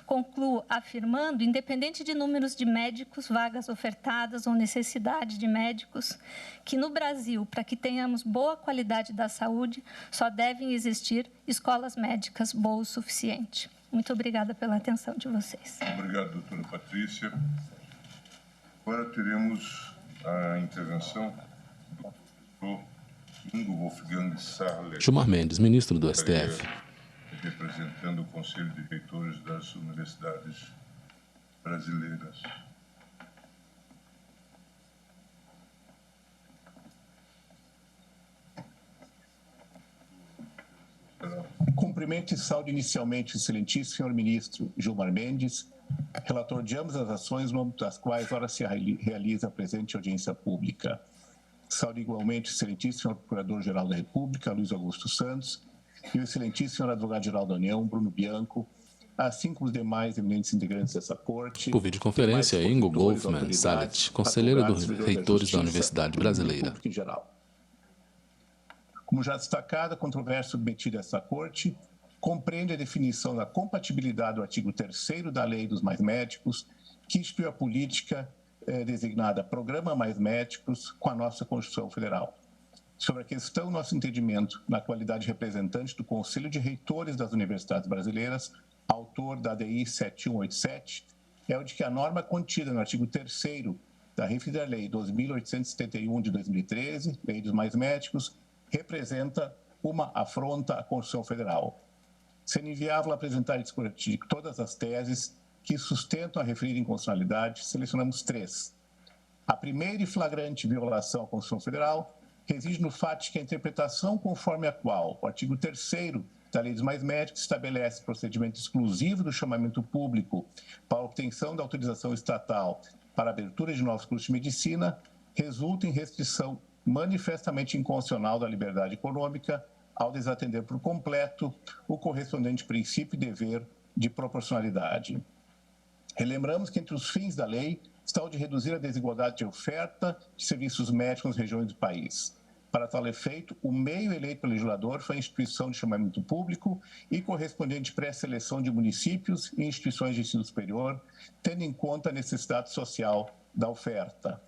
Speaker 7: Concluo afirmando, independente de números de médicos, vagas ofertadas ou necessidade de médicos, que no Brasil, para que tenhamos boa qualidade da saúde, só devem existir escolas médicas boas o suficiente. Muito obrigada pela atenção de vocês.
Speaker 4: Obrigado, doutora Patrícia. Agora teremos a intervenção do professor Ingo Wolfgang Sarler,
Speaker 1: Gilmar Mendes, ministro do STF.
Speaker 4: Representando o Conselho de Reitores das Universidades Brasileiras.
Speaker 8: Cumprimento e saúde inicialmente o excelentíssimo senhor ministro Gilmar Mendes, relator de ambas as ações, no âmbito das quais ora se realiza a presente audiência pública. Saúde igualmente o excelentíssimo senhor Procurador-Geral da República, Luiz Augusto Santos, e o excelentíssimo senhor Advogado-Geral da União, Bruno Bianco, assim como os demais eminentes integrantes dessa corte.
Speaker 1: Por videoconferência, Ingo Wolfgang Sarlet, conselheiro dos reitores da Universidade Brasileira.
Speaker 8: Em geral. Como já destacado, a controvérsia submetida a essa corte compreende a definição da compatibilidade do artigo 3º da Lei dos Mais Médicos, que institui a política designada Programa Mais Médicos com a nossa Constituição Federal. Sobre a questão, nosso entendimento, na qualidade de representante do Conselho de Reitores das Universidades Brasileiras, autor da ADI 7187, é o de que a norma contida no artigo 3º da referida Lei 2.871 de 2013, Lei dos Mais Médicos, representa uma afronta à Constituição Federal. Sendo inviável apresentar e discutir todas as teses que sustentam a referida inconstitucionalidade, selecionamos 3. A primeira e flagrante violação à Constituição Federal reside no fato de que a interpretação conforme a qual o artigo 3º da Lei dos Mais Médicos estabelece procedimento exclusivo do chamamento público para a obtenção da autorização estatal para a abertura de novos cursos de medicina resulta em restrição manifestamente inconstitucional da liberdade econômica ao desatender por completo o correspondente princípio e dever de proporcionalidade. Relembramos que entre os fins da lei está o de reduzir a desigualdade de oferta de serviços médicos nas regiões do país. Para tal efeito, o meio eleito pelo legislador foi a instituição de chamamento público e correspondente pré-seleção de municípios e instituições de ensino superior, tendo em conta a necessidade social da oferta.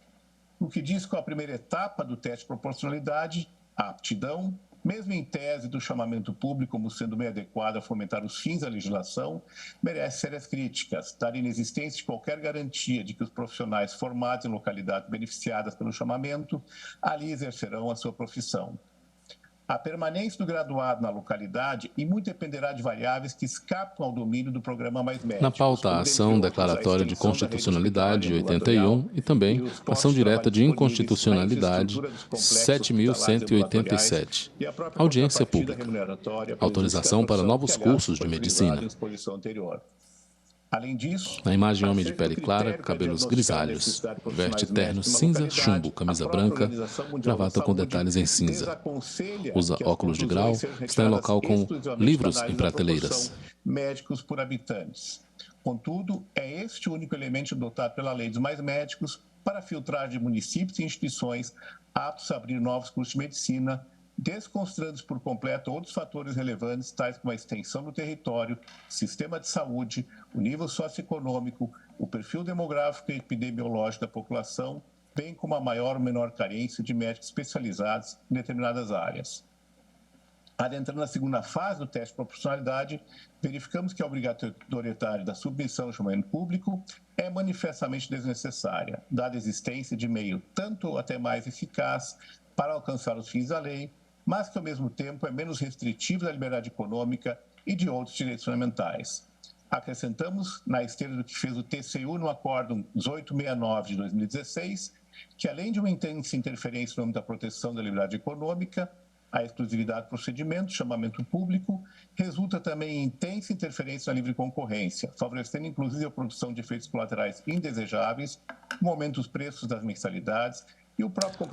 Speaker 8: O que diz com a primeira etapa do teste de proporcionalidade, a aptidão, mesmo em tese do chamamento público como sendo meio adequado a fomentar os fins da legislação, merece sérias críticas, dada a inexistência de qualquer garantia de que os profissionais formados em localidades beneficiadas pelo chamamento ali exercerão a sua profissão. A permanência do graduado na localidade e muito dependerá de variáveis que escapam ao domínio do programa Mais Médicos.
Speaker 1: Na pauta, a ação declaratória de constitucionalidade 81 e também ação direta de inconstitucionalidade 7.187. Audiência pública. Autorização para novos cursos de medicina.
Speaker 8: Além disso,
Speaker 1: na imagem, homem de pele clara, cabelos grisalhos, veste terno cinza, chumbo, camisa branca, gravata com detalhes em cinza. Usa óculos de grau, está em local com livros em prateleiras.
Speaker 8: Médicos por habitantes. Contudo, é este o único elemento adotado pela Lei dos Mais Médicos para filtrar de municípios e instituições aptos a abrir novos cursos de medicina, desconsiderando por completo outros fatores relevantes, tais como a extensão do território, sistema de saúde, o nível socioeconômico, o perfil demográfico e epidemiológico da população, bem como a maior ou menor carência de médicos especializados em determinadas áreas. Adentrando na segunda fase do teste de proporcionalidade, verificamos que a obrigatoriedade da submissão ao chamamento público é manifestamente desnecessária, dada a existência de meio tanto até mais eficaz para alcançar os fins da lei, mas que, ao mesmo tempo, é menos restritivo da liberdade econômica e de outros direitos fundamentais. Acrescentamos, na esteira do que fez o TCU no Acórdão 1869 de 2016, que, além de uma intensa interferência no âmbito da proteção da liberdade econômica, a exclusividade do procedimento, chamamento público, resulta também em intensa interferência na livre concorrência, favorecendo inclusive a produção de efeitos colaterais indesejáveis, como aumento dos preços das mensalidades,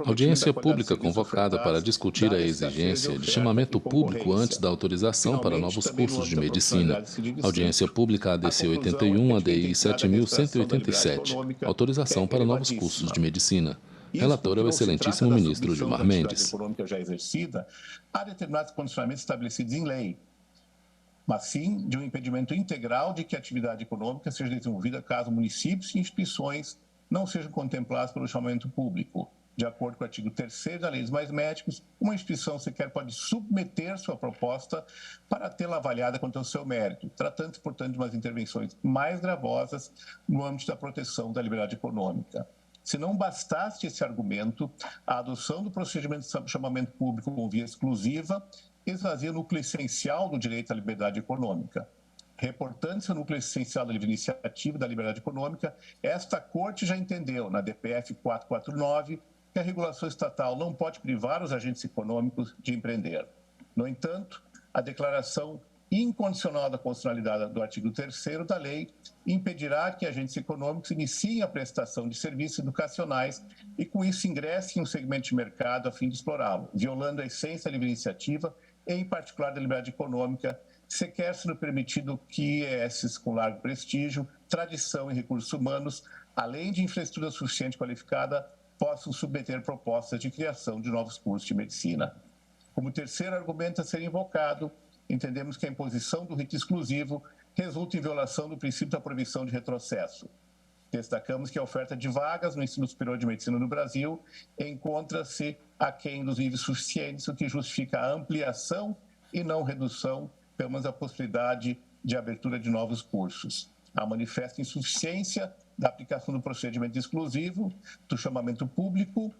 Speaker 1: audiência pública convocada para discutir a exigência de chamamento público antes da autorização para novos cursos de medicina. Audiência pública ADC 81, ADI 7.187. Autorização para novos cursos de medicina. Relator é o excelentíssimo ministro Gilmar Mendes.
Speaker 8: Já exercida, há determinados condicionamentos estabelecidos em lei, mas sim de um impedimento integral de que a atividade econômica seja desenvolvida caso municípios e instituições não sejam contemplados pelo chamamento público. De acordo com o artigo 3º da Lei dos Mais Médicos, uma instituição sequer pode submeter sua proposta para tê-la avaliada quanto ao seu mérito, tratando-se, portanto, de umas intervenções mais gravosas no âmbito da proteção da liberdade econômica. Se não bastasse esse argumento, a adoção do procedimento de chamamento público com via exclusiva esvazia o núcleo essencial do direito à liberdade econômica. Reportando-se ao núcleo essencial da livre iniciativa e da liberdade econômica, esta Corte já entendeu, na DPF 449, que a regulação estatal não pode privar os agentes econômicos de empreender. No entanto, a declaração incondicional da constitucionalidade do artigo 3º da lei impedirá que agentes econômicos iniciem a prestação de serviços educacionais e, com isso, ingressem em um segmento de mercado a fim de explorá-lo, violando a essência da livre iniciativa e, em particular, da liberdade econômica, sequer sendo permitido que IESs com largo prestígio, tradição e recursos humanos, além de infraestrutura suficiente qualificada, possam submeter propostas de criação de novos cursos de medicina. Como terceiro argumento a ser invocado, entendemos que a imposição do rito exclusivo resulta em violação do princípio da proibição de retrocesso. Destacamos que a oferta de vagas no ensino superior de medicina no Brasil encontra-se aquém dos níveis suficientes, o que justifica a ampliação e não redução, pelo menos a possibilidade de abertura de novos cursos. A manifesta insuficiência da aplicação do procedimento exclusivo, do chamamento público,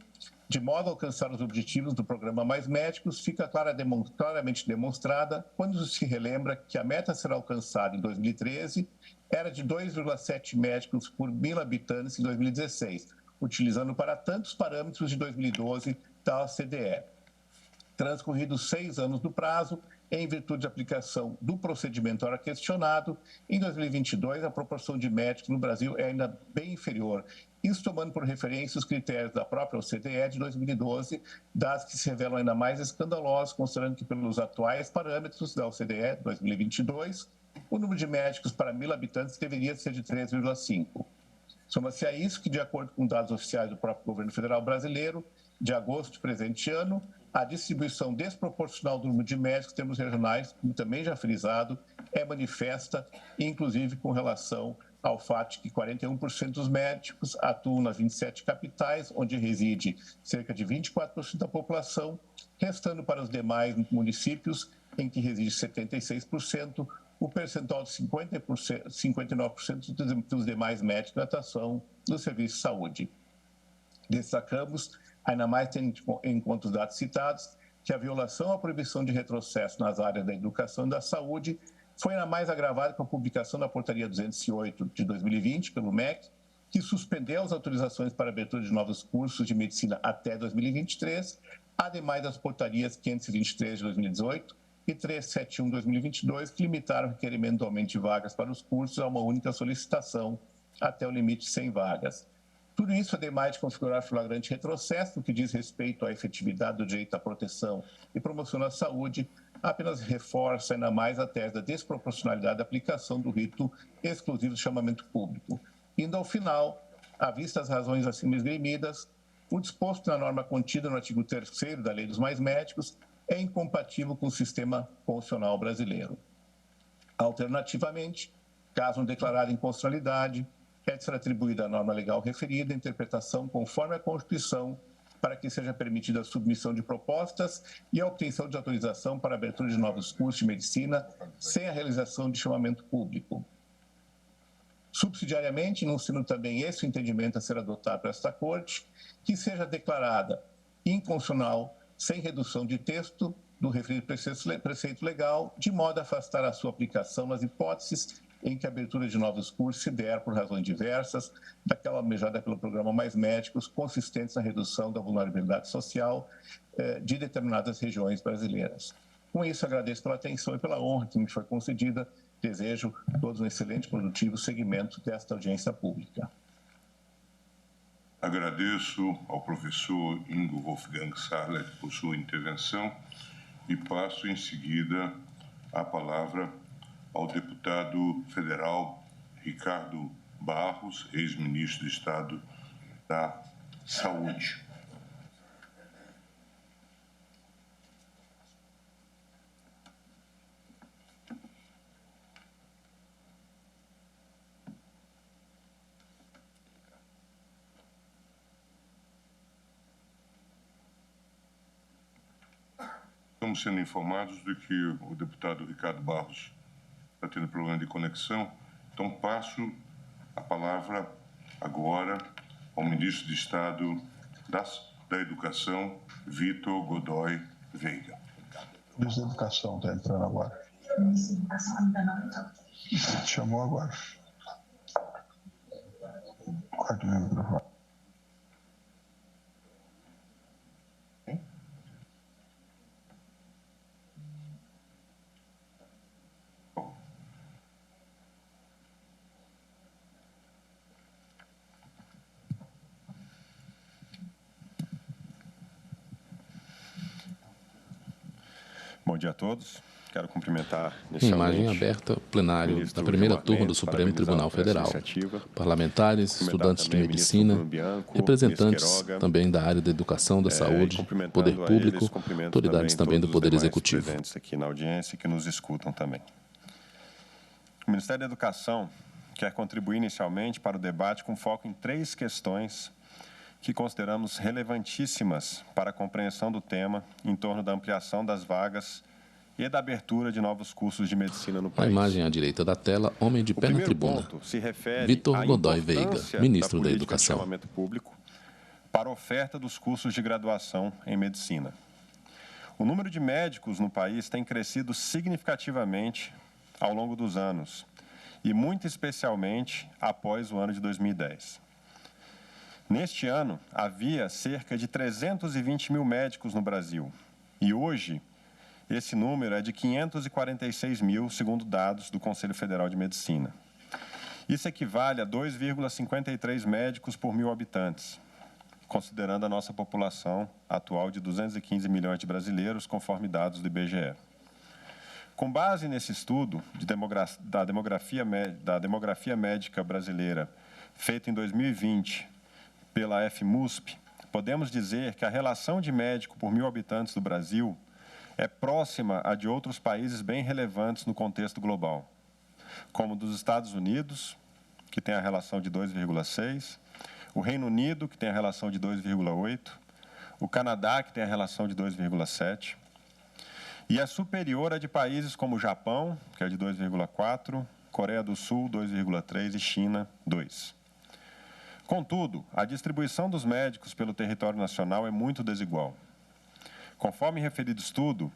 Speaker 8: de modo a alcançar os objetivos do programa Mais Médicos, fica claramente demonstrada quando se relembra que a meta a ser alcançada em 2013 era de 2,7 médicos por 1.000 habitantes em 2016, utilizando para tantos parâmetros de 2012 da OCDE. Transcorridos 6 anos do prazo, em virtude da aplicação do procedimento ora questionado, em 2022 a proporção de médicos no Brasil é ainda bem inferior, isso tomando por referência os critérios da própria OCDE de 2012, dados que se revelam ainda mais escandalosos, considerando que pelos atuais parâmetros da OCDE de 2022, o número de médicos para 1.000 habitantes deveria ser de 3,5. Soma-se a isso que, de acordo com dados oficiais do próprio governo federal brasileiro, de agosto do presente ano, a distribuição desproporcional do número de médicos em termos regionais, como também já frisado, é manifesta, inclusive com relação ao fato de que 41% dos médicos atuam nas 27 capitais, onde reside cerca de 24% da população, restando para os demais municípios, em que reside 76%, o percentual de 59% dos demais médicos na atuação do serviço de saúde. Destacamos, ainda mais tendo em conta os dados citados, que a violação à proibição de retrocesso nas áreas da educação e da saúde foi ainda mais agravada com a publicação da Portaria 208 de 2020 pelo MEC, que suspendeu as autorizações para abertura de novos cursos de medicina até 2023, ademais das portarias 523 de 2018 e 371 de 2022, que limitaram o requerimento do aumento de vagas para os cursos a uma única solicitação, até o limite de 100 vagas. Tudo isso, ademais de configurar flagrante retrocesso no que diz respeito à efetividade do direito à proteção e promoção da saúde, apenas reforça ainda mais a tese da desproporcionalidade da aplicação do rito exclusivo de chamamento público. Indo ao final, à vista das razões acima esgrimidas, o disposto na norma contida no artigo 3º da Lei dos Mais Médicos é incompatível com o sistema constitucional brasileiro. Alternativamente, caso não declarada inconstitucionalidade, é de ser atribuída à norma legal referida a interpretação conforme a Constituição para que seja permitida a submissão de propostas e a obtenção de autorização para a abertura de novos cursos de medicina sem a realização de chamamento público. Subsidiariamente, não sendo também esse o entendimento a ser adotado por esta Corte, que seja declarada inconstitucional sem redução de texto do referido preceito legal, de modo a afastar a sua aplicação nas hipóteses em que a abertura de novos cursos se der por razões diversas daquela almejada pelo programa Mais Médicos, consistentes na redução da vulnerabilidade social de determinadas regiões brasileiras. Com isso, agradeço pela atenção e pela honra que me foi concedida. Desejo a todos um excelente e produtivo seguimento desta audiência pública.
Speaker 4: Agradeço ao professor Ingo Wolfgang Sarlet por sua intervenção e passo em seguida a palavra ao deputado federal Ricardo Barros, ex-ministro de Estado da Saúde. Estamos sendo informados de que o deputado Ricardo Barros está tendo problema de conexão, então passo a palavra agora ao ministro de Estado da Educação, Vitor Godoy Veiga.
Speaker 9: O ministro da Educação está entrando agora.
Speaker 10: O ministro da Educação ainda não entrou.
Speaker 9: Chamou agora. Corta o microfone.
Speaker 11: Bom dia a todos. Quero cumprimentar
Speaker 1: Imagem aberta, plenário da primeira turma do Supremo Tribunal Federal. Parlamentares, estudantes de medicina, representantes também da área da educação, da saúde, poder público, autoridades também do Poder Executivo.
Speaker 11: Presentes aqui na audiência e que nos escutam também. O Ministério da Educação quer contribuir inicialmente para o debate com foco em 3 questões que consideramos relevantíssimas para a compreensão do tema em torno da ampliação das vagas e da abertura de novos cursos de medicina no país.
Speaker 1: A imagem à direita da tela, homem de pé na tribuna. Vitor Godoy Veiga, ministro da Educação.
Speaker 11: De chamamento público para a oferta dos cursos de graduação em medicina. O número de médicos no país tem crescido significativamente ao longo dos anos e muito especialmente após o ano de 2010. Neste ano, havia cerca de 320 mil médicos no Brasil e hoje esse número é de 546 mil, segundo dados do Conselho Federal de Medicina. Isso equivale a 2,53 médicos por 1.000 habitantes, considerando a nossa população atual de 215 milhões de brasileiros, conforme dados do IBGE. Com base nesse estudo da demografia médica brasileira, feito em 2020 pela FMUSP, podemos dizer que a relação de médico por 1.000 habitantes do Brasil é próxima a de outros países bem relevantes no contexto global, como dos Estados Unidos, que tem a relação de 2,6, o Reino Unido, que tem a relação de 2,8, o Canadá, que tem a relação de 2,7, e é superior a de países como o Japão, que é de 2,4, Coreia do Sul, 2,3 e China, 2. Contudo, a distribuição dos médicos pelo território nacional é muito desigual. Conforme referido estudo,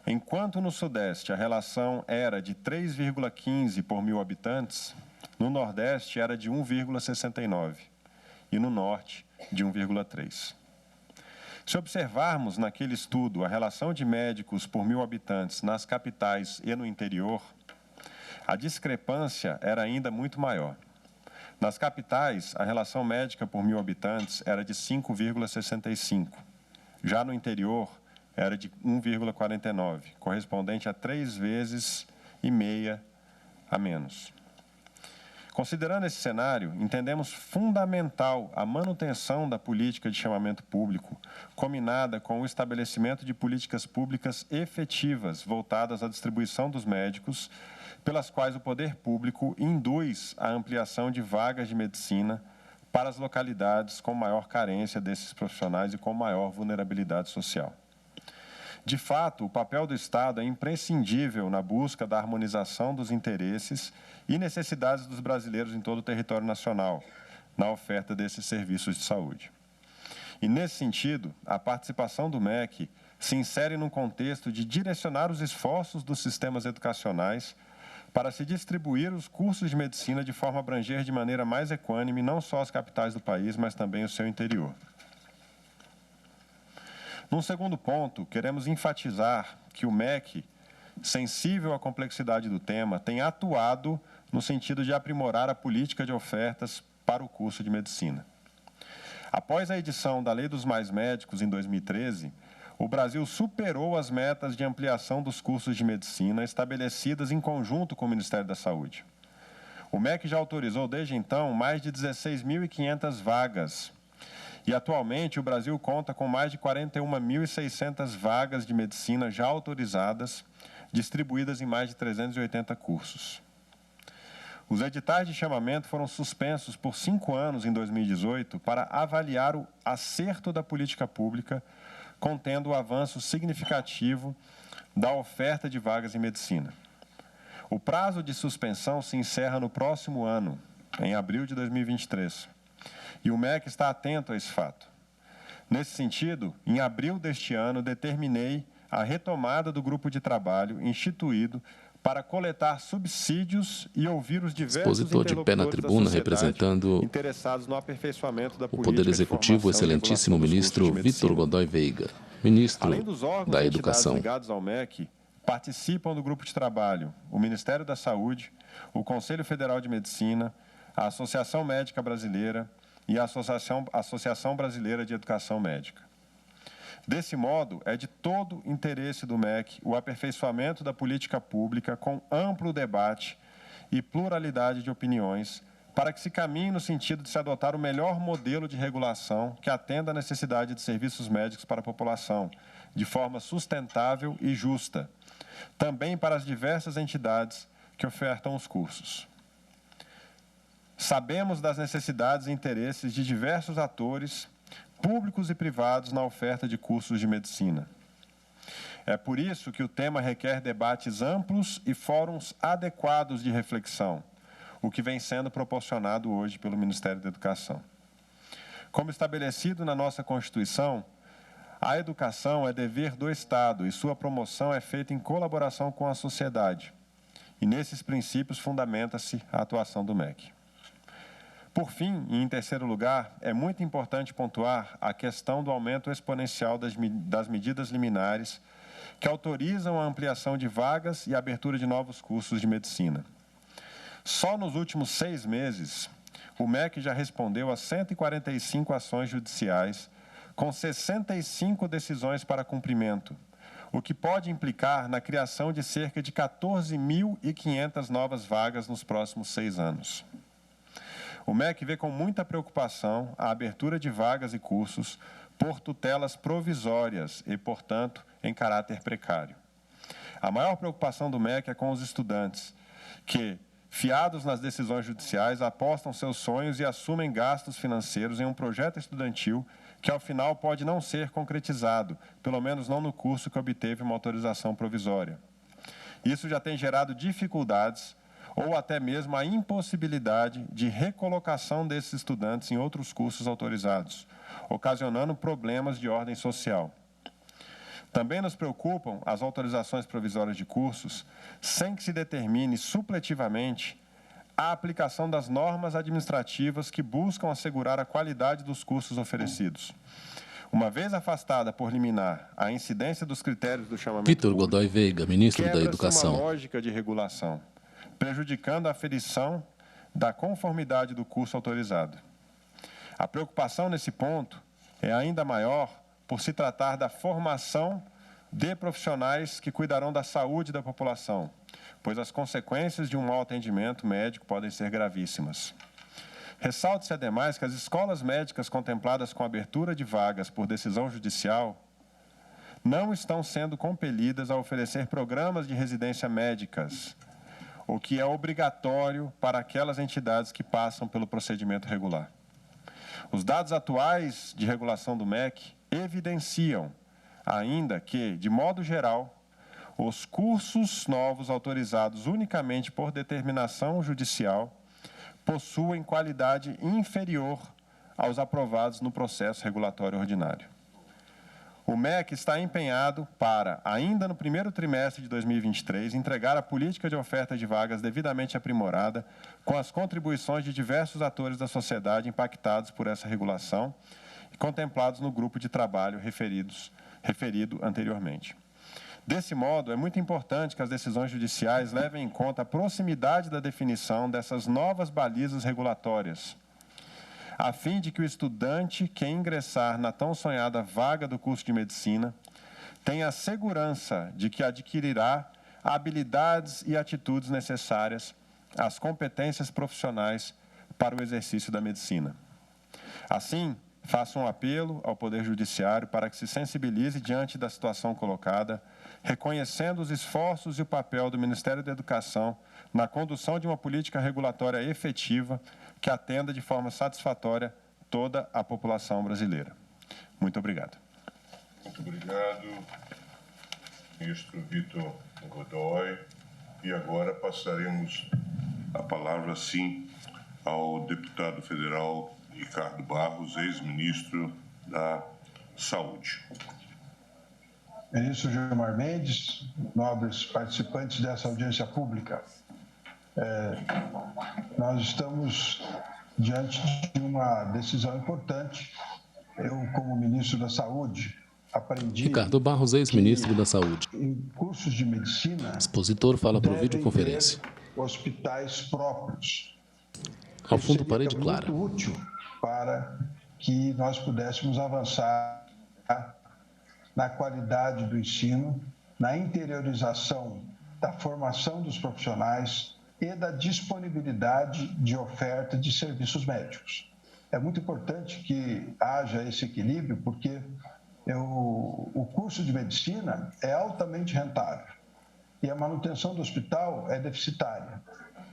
Speaker 11: enquanto no Sudeste a relação era de 3,15 por mil habitantes, no Nordeste era de 1,69 e no Norte de 1,3. Se observarmos naquele estudo a relação de médicos por mil habitantes nas capitais e no interior, a discrepância era ainda muito maior. Nas capitais, a relação médica por mil habitantes era de 5,65. Já no interior, era de 1,49, correspondente a 3,5 vezes a menos. Considerando esse cenário, entendemos fundamental a manutenção da política de chamamento público, combinada com o estabelecimento de políticas públicas efetivas voltadas à distribuição dos médicos, pelas quais o poder público induz a ampliação de vagas de medicina para as localidades com maior carência desses profissionais e com maior vulnerabilidade social. De fato, o papel do Estado é imprescindível na busca da harmonização dos interesses e necessidades dos brasileiros em todo o território nacional, na oferta desses serviços de saúde. E, nesse sentido, a participação do MEC se insere num contexto de direcionar os esforços dos sistemas educacionais para se distribuir os cursos de medicina de forma a abranger de maneira mais equânime não só as capitais do país, mas também o seu interior. Num segundo ponto, queremos enfatizar que o MEC, sensível à complexidade do tema, tem atuado no sentido de aprimorar a política de ofertas para o curso de medicina. Após a edição da Lei dos Mais Médicos, em 2013, o Brasil superou as metas de ampliação dos cursos de medicina estabelecidas em conjunto com o Ministério da Saúde. O MEC já autorizou, desde então, mais de 16.500 vagas. E, atualmente, o Brasil conta com mais de 41.600 vagas de medicina já autorizadas, distribuídas em mais de 380 cursos. Os editais de chamamento foram suspensos por 5 anos em 2018 para avaliar o acerto da política pública, contendo o avanço significativo da oferta de vagas em medicina. O prazo de suspensão se encerra no próximo ano, em abril de 2023. E o MEC está atento a esse fato. Nesse sentido, em abril deste ano, determinei a retomada do grupo de trabalho instituído para coletar subsídios e ouvir os diversos
Speaker 1: expositor de pé na tribuna representando
Speaker 11: interessados no aperfeiçoamento da
Speaker 1: o Poder Executivo, o excelentíssimo ministro Vitor Godoy Veiga, ministro da Educação.
Speaker 11: Ligados ao MEC, participam do grupo de trabalho o Ministério da Saúde, o Conselho Federal de Medicina, a Associação Médica Brasileira e a Associação Brasileira de Educação Médica. Desse modo, é de todo interesse do MEC o aperfeiçoamento da política pública com amplo debate e pluralidade de opiniões, para que se caminhe no sentido de se adotar o melhor modelo de regulação que atenda à necessidade de serviços médicos para a população, de forma sustentável e justa, também para as diversas entidades que ofertam os cursos. Sabemos das necessidades e interesses de diversos atores, públicos e privados, na oferta de cursos de medicina. É por isso que o tema requer debates amplos e fóruns adequados de reflexão, o que vem sendo proporcionado hoje pelo Ministério da Educação. Como estabelecido na nossa Constituição, a educação é dever do Estado e sua promoção é feita em colaboração com a sociedade. E nesses princípios fundamenta-se a atuação do MEC. Por fim, e em terceiro lugar, é muito importante pontuar a questão do aumento exponencial das medidas liminares que autorizam a ampliação de vagas e a abertura de novos cursos de medicina. Só nos últimos 6 meses, o MEC já respondeu a 145 ações judiciais, com 65 decisões para cumprimento, o que pode implicar na criação de cerca de 14.500 novas vagas nos próximos 6 anos. O MEC vê com muita preocupação a abertura de vagas e cursos por tutelas provisórias e, portanto, em caráter precário. A maior preocupação do MEC é com os estudantes, que, fiados nas decisões judiciais, apostam seus sonhos e assumem gastos financeiros em um projeto estudantil que, ao final, pode não ser concretizado, pelo menos não no curso que obteve uma autorização provisória. Isso já tem gerado dificuldades ou até mesmo a impossibilidade de recolocação desses estudantes em outros cursos autorizados, ocasionando problemas de ordem social. Também nos preocupam as autorizações provisórias de cursos, sem que se determine supletivamente a aplicação das normas administrativas que buscam assegurar a qualidade dos cursos oferecidos. Uma vez afastada por liminar a incidência dos critérios do chamamento
Speaker 1: Vitor Godoy Veiga, ministro da Educação.
Speaker 11: Uma lógica de regulação, prejudicando a aferição da conformidade do curso autorizado. A preocupação nesse ponto é ainda maior por se tratar da formação de profissionais que cuidarão da saúde da população, pois as consequências de um mau atendimento médico podem ser gravíssimas. Ressalte-se, ademais, que as escolas médicas contempladas com abertura de vagas por decisão judicial não estão sendo compelidas a oferecer programas de residência médicas, o que é obrigatório para aquelas entidades que passam pelo procedimento regular. Os dados atuais de regulação do MEC evidenciam ainda que, de modo geral, os cursos novos autorizados unicamente por determinação judicial possuem qualidade inferior aos aprovados no processo regulatório ordinário. O MEC está empenhado para, ainda no primeiro trimestre de 2023, entregar a política de oferta de vagas devidamente aprimorada com as contribuições de diversos atores da sociedade impactados por essa regulação e contemplados no grupo de trabalho referido anteriormente. Desse modo, é muito importante que as decisões judiciais levem em conta a proximidade da definição dessas novas balizas regulatórias, a fim de que o estudante que ingressar na tão sonhada vaga do curso de medicina tenha a segurança de que adquirirá habilidades e atitudes necessárias às competências profissionais para o exercício da medicina. Assim, faço um apelo ao Poder Judiciário para que se sensibilize diante da situação colocada, reconhecendo os esforços e o papel do Ministério da Educação na condução de uma política regulatória efetiva que atenda de forma satisfatória toda a população brasileira. Muito obrigado.
Speaker 4: Muito obrigado, ministro Vitor Godoy. E agora passaremos a palavra, sim, ao deputado federal Ricardo Barros, ex-ministro da Saúde.
Speaker 9: Ministro Gilmar Mendes, nobres participantes dessa audiência pública, nós estamos diante de uma decisão importante. Eu, como ministro da Saúde, aprendi...
Speaker 1: Ricardo Barros, ex-ministro da Saúde.
Speaker 9: Em cursos de medicina...
Speaker 1: Expositor fala por videoconferência.
Speaker 9: Hospitais próprios.
Speaker 1: Ao fundo, parede clara.
Speaker 9: Muito útil para que nós pudéssemos avançar na qualidade do ensino, na interiorização da formação dos profissionais e da disponibilidade de oferta de serviços médicos. É muito importante que haja esse equilíbrio, porque o curso de medicina é altamente rentável e a manutenção do hospital é deficitária.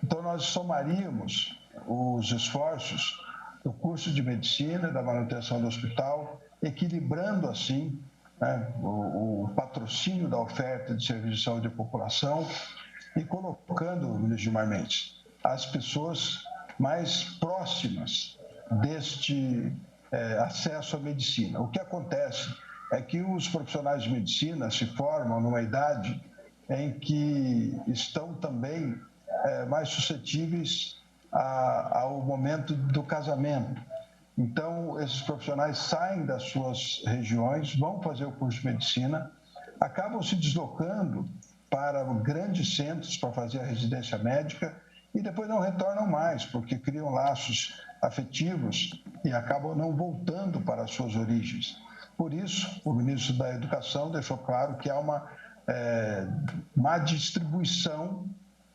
Speaker 9: Então, nós somaríamos os esforços do curso de medicina, da manutenção do hospital, equilibrando, assim, o patrocínio da oferta de serviço de saúde à população e colocando, ministro Gilmar Mendes, as pessoas mais próximas deste acesso à medicina. O que acontece é que os profissionais de medicina se formam numa idade em que estão também mais suscetíveis ao momento do casamento. Então, esses profissionais saem das suas regiões, vão fazer o curso de medicina, acabam se deslocando para grandes centros para fazer a residência médica e depois não retornam mais, porque criam laços afetivos e acabam não voltando para as suas origens. Por isso, o ministro da Educação deixou claro que há uma má distribuição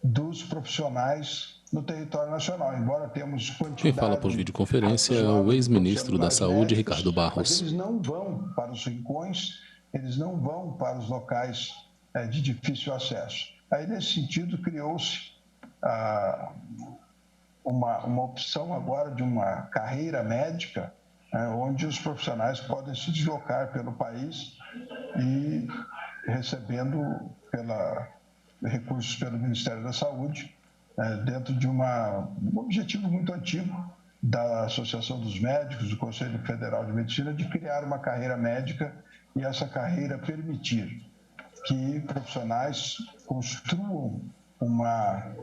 Speaker 9: dos profissionais no território nacional, embora temos quantidade...
Speaker 1: Quem fala por videoconferência é o ex-ministro da Saúde, Ricardo Barros.
Speaker 9: Eles não vão para os rincões, eles não vão para os locais de difícil acesso. Aí, nesse sentido, criou-se uma opção agora de uma carreira médica, onde os profissionais podem se deslocar pelo país e recebendo recursos pelo Ministério da Saúde, dentro de um objetivo muito antigo da Associação dos Médicos, do Conselho Federal de Medicina, de criar uma carreira médica e essa carreira permitir que profissionais construam uma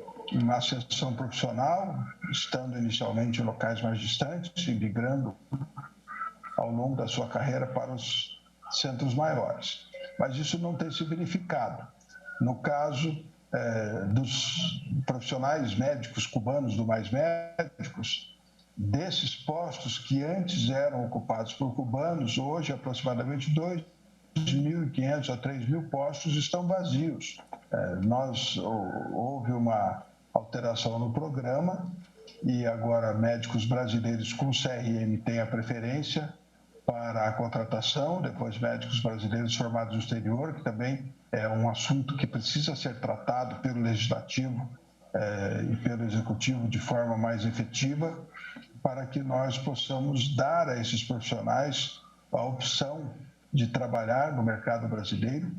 Speaker 9: ascensão profissional, estando inicialmente em locais mais distantes e migrando ao longo da sua carreira para os centros maiores. Mas isso não tem se verificado. No caso dos profissionais médicos cubanos do Mais Médicos, desses postos que antes eram ocupados por cubanos, hoje aproximadamente 2.500 a 3.000 postos estão vazios. Houve uma alteração no programa e agora médicos brasileiros com CRM têm a preferência para a contratação, depois médicos brasileiros formados no exterior, que também é um assunto que precisa ser tratado pelo Legislativo e pelo Executivo de forma mais efetiva, para que nós possamos dar a esses profissionais a opção de trabalhar no mercado brasileiro,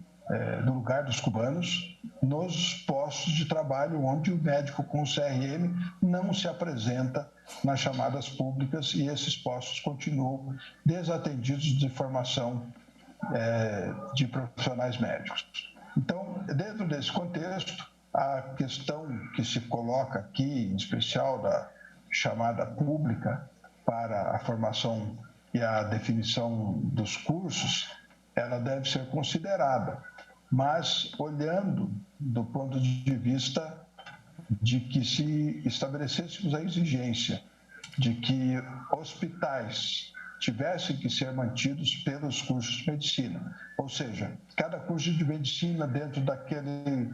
Speaker 9: no lugar dos cubanos, nos postos de trabalho onde o médico com CRM não se apresenta nas chamadas públicas e esses postos continuam desatendidos de formação de profissionais médicos. Então, dentro desse contexto, a questão que se coloca aqui, em especial da chamada pública para a formação e a definição dos cursos, ela deve ser considerada, mas olhando do ponto de vista de que se estabelecêssemos a exigência de que hospitais tivessem que ser mantidos pelos cursos de medicina, ou seja, cada curso de medicina dentro daquele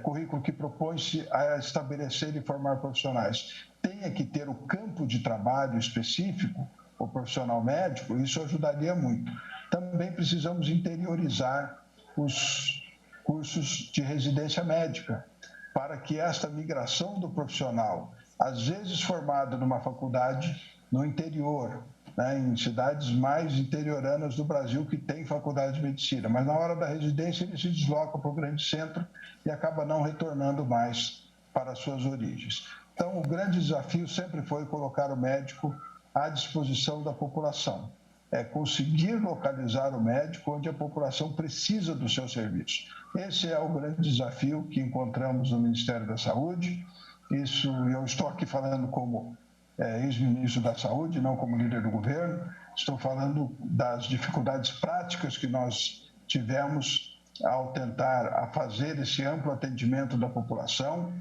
Speaker 9: currículo que propõe-se a estabelecer e formar profissionais tenha que ter o campo de trabalho específico, o profissional médico, isso ajudaria muito. Também precisamos interiorizar os cursos de residência médica, para que esta migração do profissional, às vezes formado numa faculdade no interior, em cidades mais interioranas do Brasil que tem faculdade de medicina, mas na hora da residência ele se desloca para o grande centro e acaba não retornando mais para as suas origens. Então, o grande desafio sempre foi colocar o médico à disposição da população. É conseguir localizar o médico onde a população precisa do seu serviço. Esse é o grande desafio que encontramos no Ministério da Saúde. Isso, eu estou aqui falando como ex-ministro da Saúde, não como líder do governo. Estou falando das dificuldades práticas que nós tivemos ao tentar fazer esse amplo atendimento da população,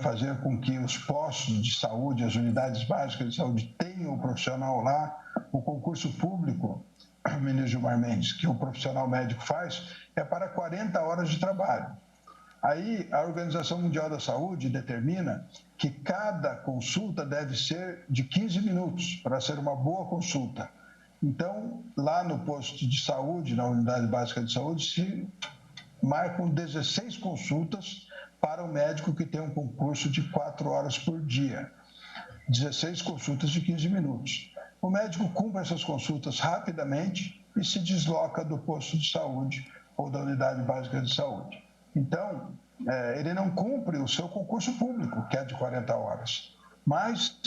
Speaker 9: fazer com que os postos de saúde, as unidades básicas de saúde tenham o profissional lá. O concurso público, ministro Gilmar Mendes, que o profissional médico faz, é para 40 horas de trabalho. Aí a Organização Mundial da Saúde determina que cada consulta deve ser de 15 minutos para ser uma boa consulta. Então, lá no posto de saúde, na unidade básica de saúde, se marcam 16 consultas para o médico que tem um concurso de 4 horas por dia. 16 consultas de 15 minutos. O médico cumpre essas consultas rapidamente e se desloca do posto de saúde ou da unidade básica de saúde. Então, ele não cumpre o seu concurso público, que é de 40 horas, mas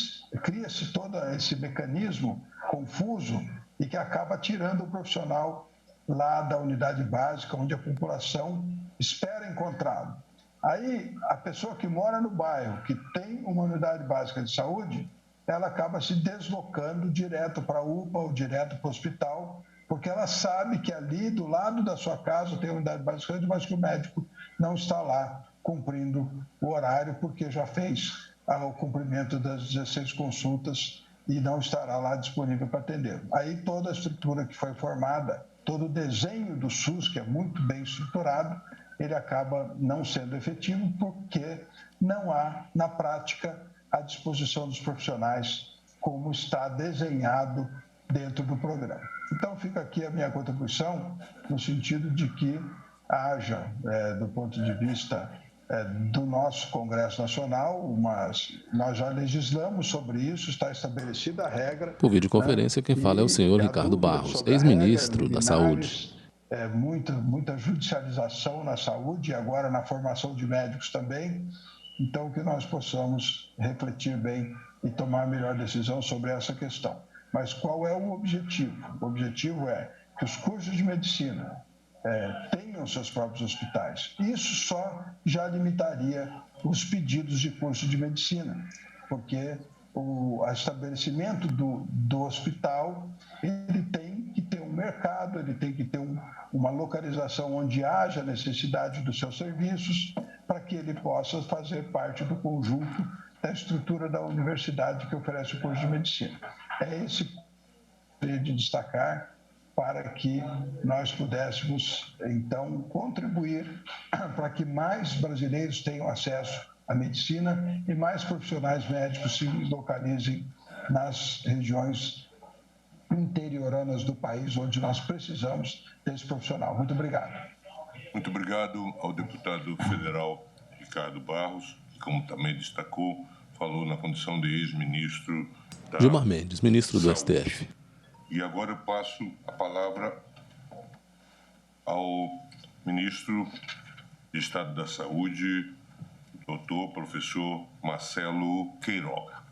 Speaker 9: cria-se todo esse mecanismo confuso e que acaba tirando o profissional lá da unidade básica, onde a população espera encontrá-lo. Aí, a pessoa que mora no bairro, que tem uma unidade básica de saúde, ela acaba se deslocando direto para a UPA ou direto para o hospital, porque ela sabe que ali, do lado da sua casa, tem uma unidade básica de saúde, mas que o médico não está lá cumprindo o horário, porque já fez o cumprimento das 16 consultas e não estará lá disponível para atender. Aí toda a estrutura que foi formada, todo o desenho do SUS, que é muito bem estruturado, ele acaba não sendo efetivo porque não há, na prática, a disposição dos profissionais como está desenhado dentro do programa. Então, fica aqui a minha contribuição no sentido de que haja, do ponto de vista do nosso Congresso Nacional, mas nós já legislamos sobre isso, está estabelecida a regra.
Speaker 1: Por videoconferência, quem fala é o senhor Ricardo Barros, ex-ministro da Saúde.
Speaker 9: Muita judicialização na saúde e agora na formação de médicos também. Então, que nós possamos refletir bem e tomar a melhor decisão sobre essa questão. Mas qual é o objetivo? O objetivo é que os cursos de medicina tenham seus próprios hospitais. Isso só já limitaria os pedidos de curso de medicina, porque o estabelecimento do hospital, ele tem que ter um mercado, ele tem que ter uma localização onde haja necessidade dos seus serviços, para que ele possa fazer parte do conjunto da estrutura da universidade que oferece o curso de medicina. É esse de destacar para que nós pudéssemos, então, contribuir para que mais brasileiros tenham acesso à medicina e mais profissionais médicos se localizem nas regiões interioranas do país, onde nós precisamos desse profissional. Muito obrigado.
Speaker 4: Muito obrigado ao deputado federal Ricardo Barros, que, como também destacou, falou na condição de ex-ministro da
Speaker 1: Gilmar Mendes, ministro do
Speaker 4: Saúde.
Speaker 1: STF.
Speaker 4: E agora eu passo a palavra ao ministro de Estado da Saúde, doutor, professor Marcelo Queiroga.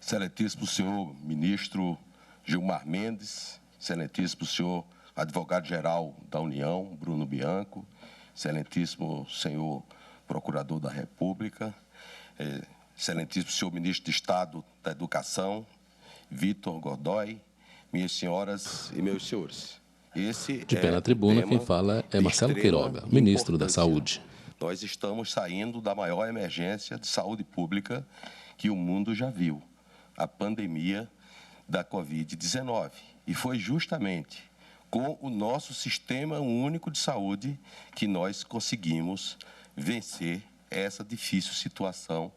Speaker 12: Excelentíssimo senhor ministro Gilmar Mendes, excelentíssimo senhor advogado-geral da União, Bruno Bianco, excelentíssimo senhor procurador da República, excelentíssimo senhor ministro de Estado da Educação, Vitor Godoy, minhas senhoras e meus senhores.
Speaker 1: De pé na tribuna, quem fala é Marcelo Queiroga, ministro da Saúde.
Speaker 12: Nós estamos saindo da maior emergência de saúde pública que o mundo já viu, a pandemia da Covid-19. E foi justamente com o nosso Sistema Único de Saúde que nós conseguimos vencer essa difícil situação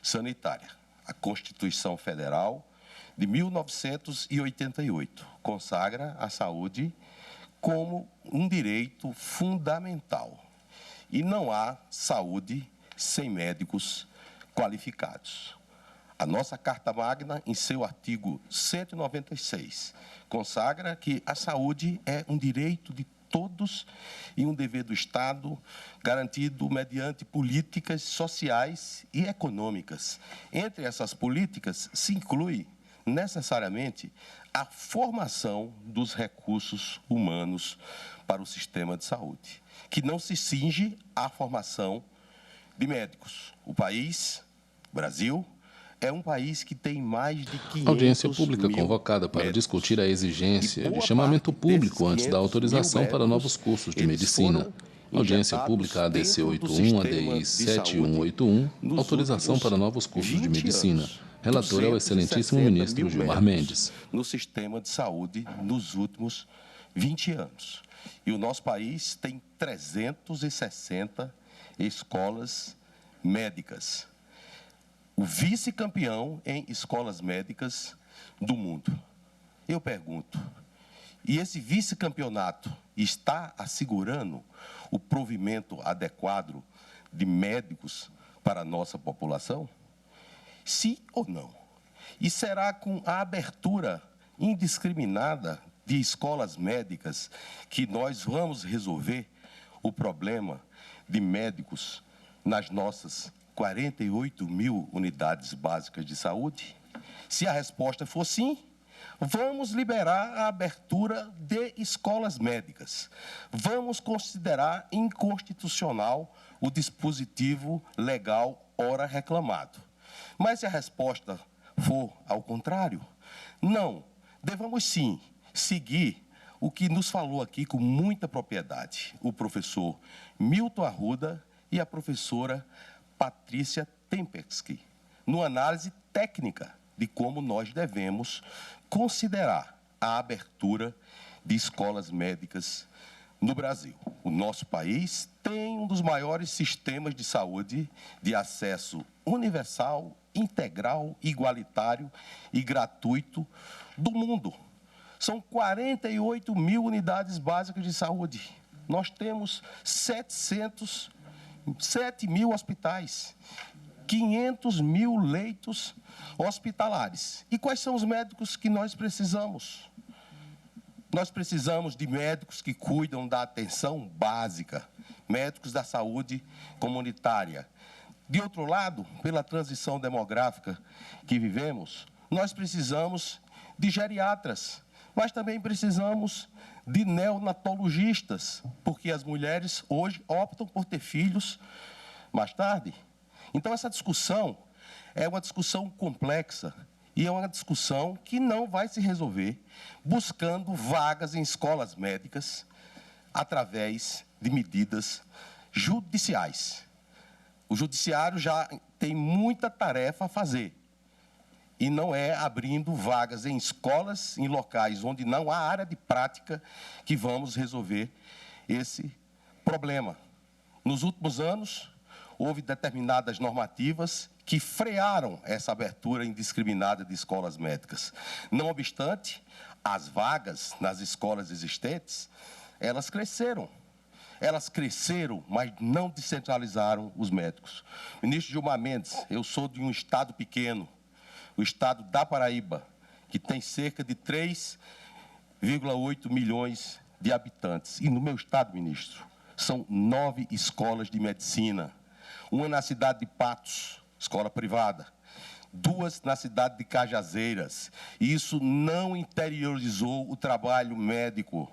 Speaker 12: sanitária. A Constituição Federal de 1988 consagra a saúde como um direito fundamental. E não há saúde sem médicos qualificados. A nossa Carta Magna, em seu artigo 196, consagra que a saúde é um direito de todos e um dever do Estado garantido mediante políticas sociais e econômicas. Entre essas políticas se inclui necessariamente a formação dos recursos humanos para o sistema de saúde, que não se cinge à formação de médicos. O país, Brasil, é um país que tem mais de 500
Speaker 1: Audiência pública
Speaker 12: mil
Speaker 1: convocada para
Speaker 12: médicos.
Speaker 1: discutir a exigência
Speaker 12: E
Speaker 1: de
Speaker 12: boa
Speaker 1: chamamento
Speaker 12: parte
Speaker 1: público
Speaker 12: desses
Speaker 1: antes da
Speaker 12: 500
Speaker 1: autorização
Speaker 12: mil
Speaker 1: para novos
Speaker 12: médicos,
Speaker 1: cursos de
Speaker 12: eles
Speaker 1: medicina.
Speaker 12: foram
Speaker 1: Audiência
Speaker 12: injetados
Speaker 1: pública ADC
Speaker 12: dentro do
Speaker 1: 81,
Speaker 12: sistema
Speaker 1: ADI
Speaker 12: de
Speaker 1: 7181,
Speaker 12: nos
Speaker 1: autorização
Speaker 12: últimos
Speaker 1: para novos cursos de
Speaker 12: 20
Speaker 1: medicina.
Speaker 12: anos.
Speaker 1: Relator é o excelentíssimo
Speaker 12: 260
Speaker 1: ministro
Speaker 12: mil
Speaker 1: Gilmar
Speaker 12: médicos
Speaker 1: Mendes.
Speaker 12: no sistema de saúde nos últimos 20 anos. E o nosso país tem 360 escolas médicas. O vice-campeão em escolas médicas do mundo. Eu pergunto, e esse vice-campeonato está assegurando o provimento adequado de médicos para a nossa população? Sim ou não? E será com a abertura indiscriminada de escolas médicas que nós vamos resolver o problema de médicos nas nossas 48 mil unidades básicas de saúde? Se a resposta for sim, vamos liberar a abertura de escolas médicas. Vamos considerar inconstitucional o dispositivo legal ora reclamado. Mas se a resposta for ao contrário, não, devemos sim seguir o que nos falou aqui com muita propriedade o professor Milton Arruda e a professora Patrícia Tempesky, numa análise técnica de como nós devemos considerar a abertura de escolas médicas no Brasil. O nosso país tem um dos maiores sistemas de saúde de acesso universal, integral, igualitário e gratuito do mundo. São 48 mil unidades básicas de saúde. Nós temos 7 mil hospitais, 500 mil leitos hospitalares. E quais são os médicos que nós precisamos? Nós precisamos de médicos que cuidam da atenção básica, médicos da saúde comunitária, De outro lado, pela transição demográfica que vivemos, nós precisamos de geriatras, mas também precisamos de neonatologistas, porque as mulheres hoje optam por ter filhos mais tarde. Então, essa discussão é uma discussão complexa e é uma discussão que não vai se resolver buscando vagas em escolas médicas através de medidas judiciais. O judiciário já tem muita tarefa a fazer. E não é abrindo vagas em escolas, em locais onde não há área de prática, que vamos resolver esse problema. Nos últimos anos, houve determinadas normativas que frearam essa abertura indiscriminada de escolas médicas. Não obstante, as vagas nas escolas existentes, elas cresceram. Elas cresceram, mas não descentralizaram os médicos. Ministro Gilmar Mendes, eu sou de um estado pequeno, o estado da Paraíba, que tem cerca de 3,8 milhões de habitantes. E no meu estado, ministro, são 9 escolas de medicina. Uma na cidade de Patos, escola privada. 2 na cidade de Cajazeiras. E isso não interiorizou o trabalho médico.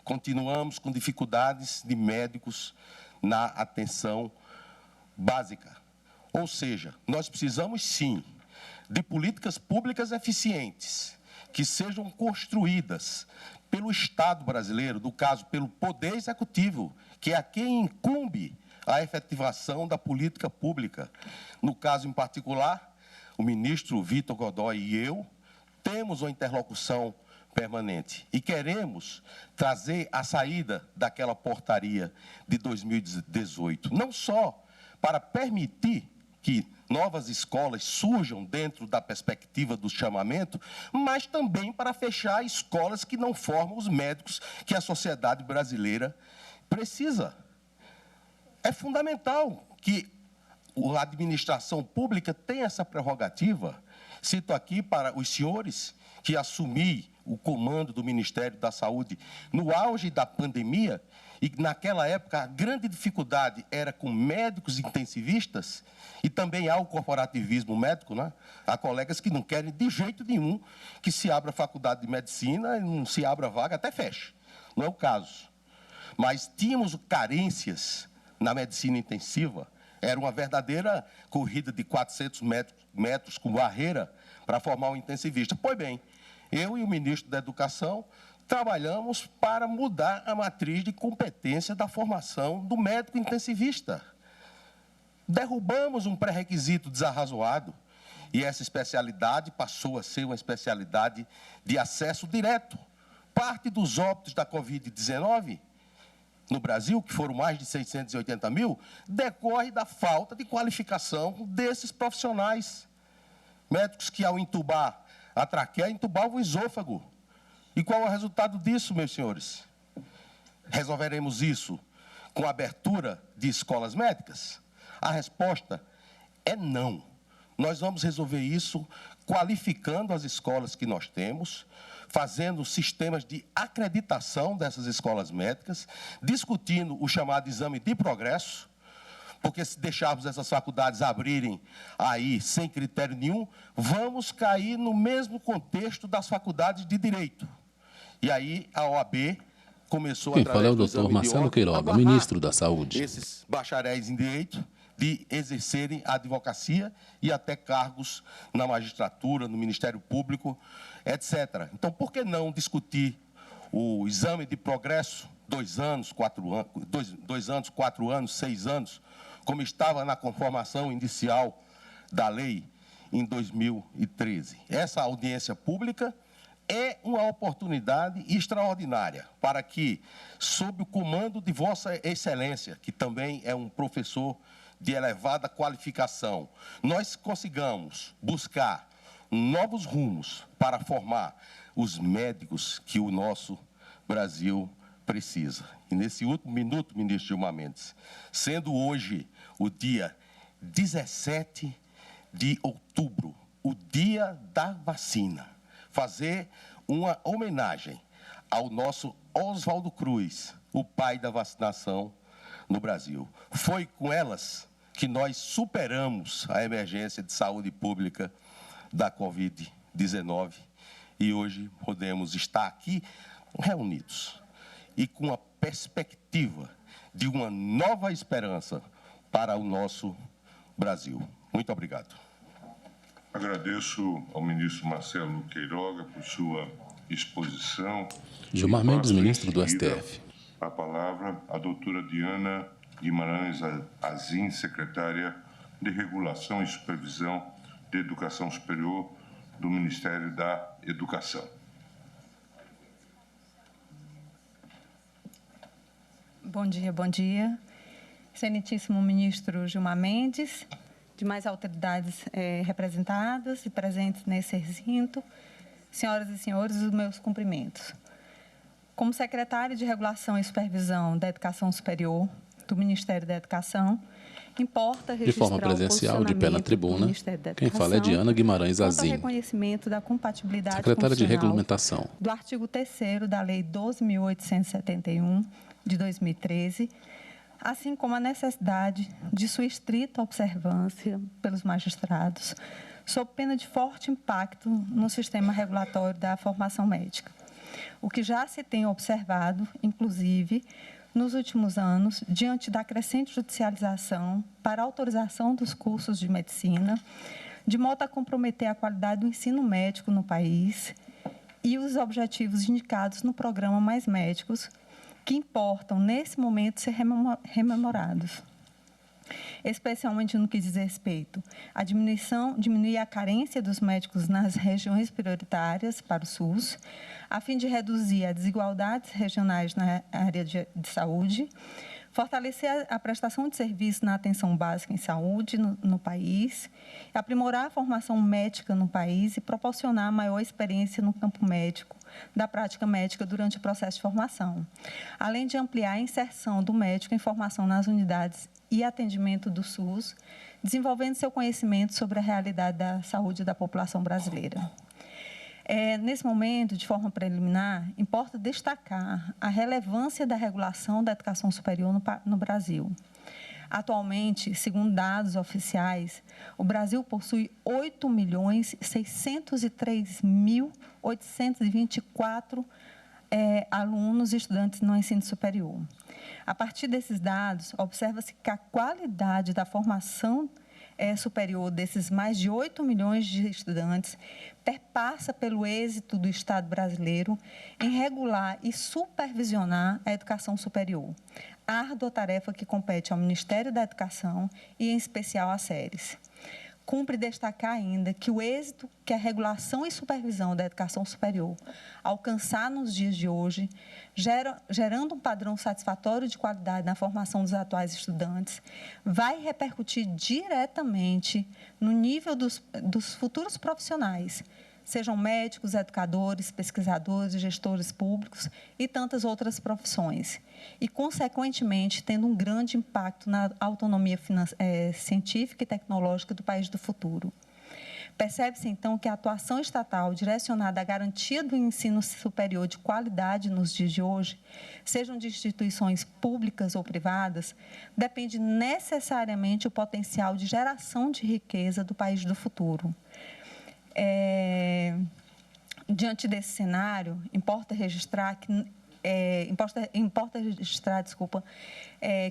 Speaker 12: Continuamos com dificuldades de médicos na atenção básica. Ou seja, nós precisamos, sim, de políticas públicas eficientes, que sejam construídas pelo Estado brasileiro, no caso, pelo Poder Executivo, que é a quem incumbe a efetivação da política pública. No caso em particular, o ministro Vitor Godoy e eu temos uma interlocução permanente e queremos trazer a saída daquela portaria de 2018, não só para permitir que novas escolas surjam dentro da perspectiva do chamamento, mas também para fechar escolas que não formam os médicos que a sociedade brasileira precisa. É fundamental que a administração pública tenha essa prerrogativa. Cito aqui para os senhores que assumi o comando do Ministério da Saúde no auge da pandemia, e naquela época a grande dificuldade era com médicos intensivistas, e também há o corporativismo médico, né? Há colegas que não querem de jeito nenhum que se abra a faculdade de medicina, não se abra vaga, até fecha. Não é o caso. Mas tínhamos carências na medicina intensiva, era uma verdadeira corrida de 400 metros com barreira para formar um intensivista. Pois bem, eu e o ministro da Educação trabalhamos para mudar a matriz de competência da formação do médico intensivista. Derrubamos um pré-requisito desarrazoado e essa especialidade passou a ser uma especialidade de acesso direto. Parte dos óbitos da Covid-19 no Brasil, que foram mais de 680 mil, decorre da falta de qualificação desses profissionais. Médicos que, ao entubar a traqueia, entubavam o esôfago. E qual é o resultado disso, meus senhores? Resolveremos isso com a abertura de escolas médicas? A resposta é não. Nós vamos resolver isso qualificando as escolas que nós temos, fazendo sistemas de acreditação dessas escolas médicas, discutindo o chamado exame de progresso, porque se deixarmos essas faculdades abrirem aí sem critério nenhum, vamos cair no mesmo contexto das faculdades de direito. E aí a OAB começou
Speaker 1: Quem fala é o doutor Marcelo Queiroga, ministro da Saúde.
Speaker 12: Esses bacharéis em direito de exercerem a advocacia e até cargos na magistratura, no Ministério Público, etc. Então, por que não discutir o exame de progresso 2 anos, 4 anos, 2 anos, 4 anos, 6 anos, como estava na conformação inicial da lei em 2013? Essa audiência pública é uma oportunidade extraordinária para que, sob o comando de Vossa Excelência, que também é um professor de elevada qualificação, nós consigamos buscar novos rumos para formar os médicos que o nosso Brasil precisa. E nesse último minuto, ministro Gilmar Mendes, sendo hoje o dia 17 de outubro, o dia da vacina, fazer uma homenagem ao nosso Oswaldo Cruz, o pai da vacinação no Brasil. Foi com elas que nós superamos a emergência de saúde pública da Covid-19 e hoje podemos estar aqui reunidos e com a perspectiva de uma nova esperança para o nosso Brasil. Muito obrigado.
Speaker 4: Agradeço ao ministro Marcelo Queiroga por sua exposição.
Speaker 1: Gilmar Mendes, ministro do STF.
Speaker 4: A palavra à doutora Diana Guimarães Azim, secretária de Regulação e Supervisão de Educação Superior do Ministério da Educação.
Speaker 13: Bom dia, bom dia. Excelentíssimo ministro Gilmar Mendes, demais autoridades representadas e presentes nesse recinto, senhoras e senhores, os meus cumprimentos. Como secretário de Regulação e Supervisão da Educação Superior do Ministério da Educação, importa registrar
Speaker 1: de forma presencial, de pé na tribuna, quem fala é Diana Guimarães Azim,
Speaker 13: reconhecimento da compatibilidade
Speaker 1: secretária de Regulamentação
Speaker 13: do artigo 3º da Lei 12.871, de 2013, assim como a necessidade de sua estrita observância pelos magistrados, sob pena de forte impacto no sistema regulatório da formação médica. O que já se tem observado, inclusive, nos últimos anos, diante da crescente judicialização para a autorização dos cursos de medicina, de modo a comprometer a qualidade do ensino médico no país e os objetivos indicados no programa Mais Médicos, que importam, nesse momento, ser rememorados. Especialmente no que diz respeito à diminuir a carência dos médicos nas regiões prioritárias para o SUS, a fim de reduzir as desigualdades regionais na área de saúde, fortalecer a prestação de serviços na atenção básica em saúde no país, aprimorar a formação médica no país e proporcionar maior experiência no campo médico, da prática médica durante o processo de formação, além de ampliar a inserção do médico em formação nas unidades e atendimento do SUS, desenvolvendo seu conhecimento sobre a realidade da saúde da população brasileira. Nesse momento, de forma preliminar, importa destacar a relevância da regulação da educação superior no Brasil. Atualmente, segundo dados oficiais, o Brasil possui 8.603.824 alunos e estudantes no ensino superior. A partir desses dados, observa-se que a qualidade da formação superior desses mais de 8 milhões de estudantes perpassa pelo êxito do Estado brasileiro em regular e supervisionar a educação superior, árdua tarefa que compete ao Ministério da Educação e, em especial, às SERES. Cumpre destacar ainda que o êxito que a regulação e supervisão da educação superior alcançar nos dias de hoje, gerando um padrão satisfatório de qualidade na formação dos atuais estudantes, vai repercutir diretamente no nível dos futuros profissionais, sejam médicos, educadores, pesquisadores, gestores públicos e tantas outras profissões, e, consequentemente, tendo um grande impacto na autonomia científica e tecnológica do país do futuro. Percebe-se, então, que a atuação estatal direcionada à garantia do ensino superior de qualidade nos dias de hoje, sejam de instituições públicas ou privadas, depende necessariamente do potencial de geração de riqueza do país do futuro. Diante desse cenário, importa registrar que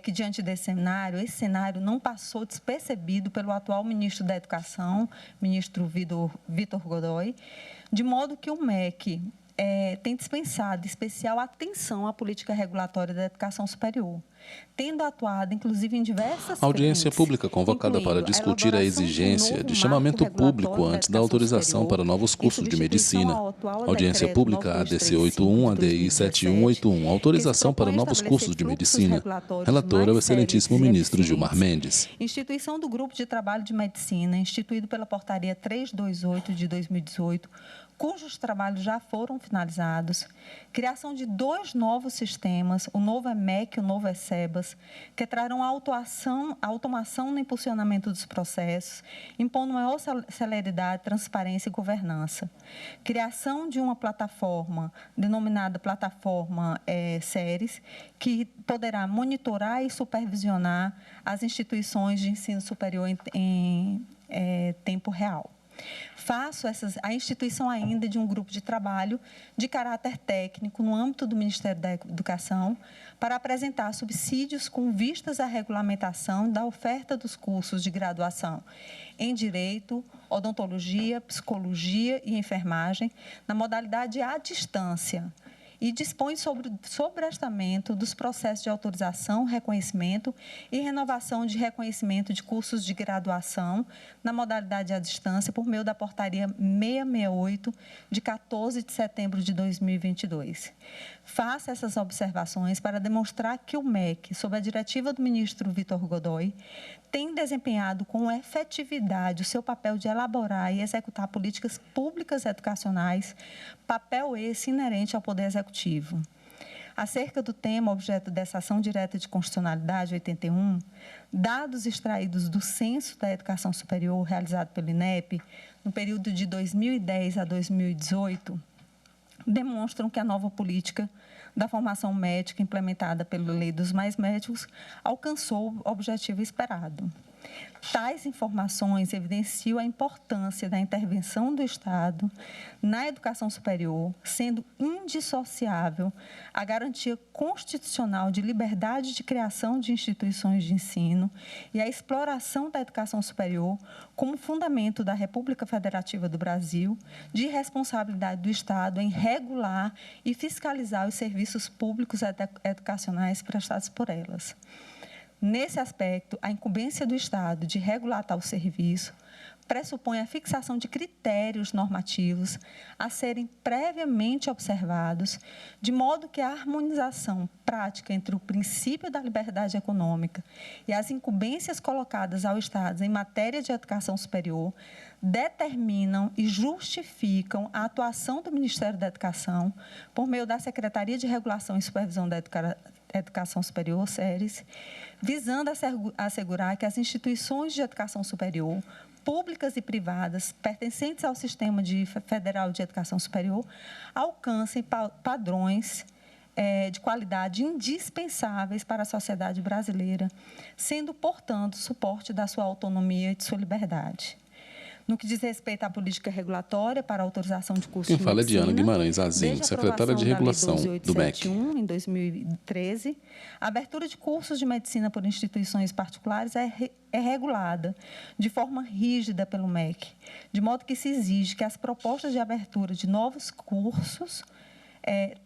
Speaker 13: que diante desse cenário, esse cenário não passou despercebido pelo atual ministro da Educação, ministro Vitor Godoy, de modo que o MEC tem dispensado especial atenção à política regulatória da educação superior, tendo atuado, inclusive, em diversas
Speaker 1: audiência pública convocada para discutir a exigência de chamamento público antes da autorização para novos cursos de medicina. Audiência pública ADC 81, ADI 7181, autorização para novos cursos de medicina. Relator é o excelentíssimo ministro Gilmar Mendes.
Speaker 13: Instituição do Grupo de Trabalho de Medicina, instituído pela Portaria 328 de 2018, cujos trabalhos já foram finalizados, criação de 2 novos sistemas, o novo EMEC e o novo ECEBAS, que trarão automação no impulsionamento dos processos, impondo maior celeridade, transparência e governança. Criação de uma plataforma, denominada Plataforma SERES, que poderá monitorar e supervisionar as instituições de ensino superior em tempo real. A instituição ainda de um grupo de trabalho de caráter técnico no âmbito do Ministério da Educação para apresentar subsídios com vistas à regulamentação da oferta dos cursos de graduação em Direito, Odontologia, Psicologia e Enfermagem na modalidade à distância, e dispõe sobre o sobrestamento dos processos de autorização, reconhecimento e renovação de reconhecimento de cursos de graduação na modalidade à distância por meio da Portaria 668, de 14 de setembro de 2022. Faço essas observações para demonstrar que o MEC, sob a diretiva do ministro Vitor Godoy, tem desempenhado com efetividade o seu papel de elaborar e executar políticas públicas educacionais, papel esse inerente ao Poder Executivo. Acerca do tema objeto dessa ação direta de constitucionalidade 81, dados extraídos do Censo da Educação Superior realizado pelo INEP no período de 2010 a 2018, demonstram que a nova política da formação médica implementada pela Lei dos Mais Médicos alcançou o objetivo esperado. Tais informações evidenciam a importância da intervenção do Estado na educação superior, sendo indissociável a garantia constitucional de liberdade de criação de instituições de ensino e a exploração da educação superior como fundamento da República Federativa do Brasil, de responsabilidade do Estado em regular e fiscalizar os serviços públicos educacionais prestados por elas. Nesse aspecto, a incumbência do Estado de regular tal serviço pressupõe a fixação de critérios normativos a serem previamente observados, de modo que a harmonização prática entre o princípio da liberdade econômica e as incumbências colocadas ao Estado em matéria de educação superior determinam e justificam a atuação do Ministério da Educação por meio da Secretaria de Regulação e Supervisão da Educação Superior, SERES, visando assegurar que as instituições de educação superior, públicas e privadas, pertencentes ao Sistema Federal de Educação Superior, alcancem padrões de qualidade indispensáveis para a sociedade brasileira, sendo, portanto, suporte da sua autonomia e de sua liberdade. No que diz respeito à política regulatória para a autorização de cursos de medicina...
Speaker 1: Quem fala é Diana Guimarães Azim, secretária de Regulação do MEC.
Speaker 13: Em 2013, a abertura de cursos de medicina por instituições particulares é regulada de forma rígida pelo MEC, de modo que se exige que as propostas de abertura de novos cursos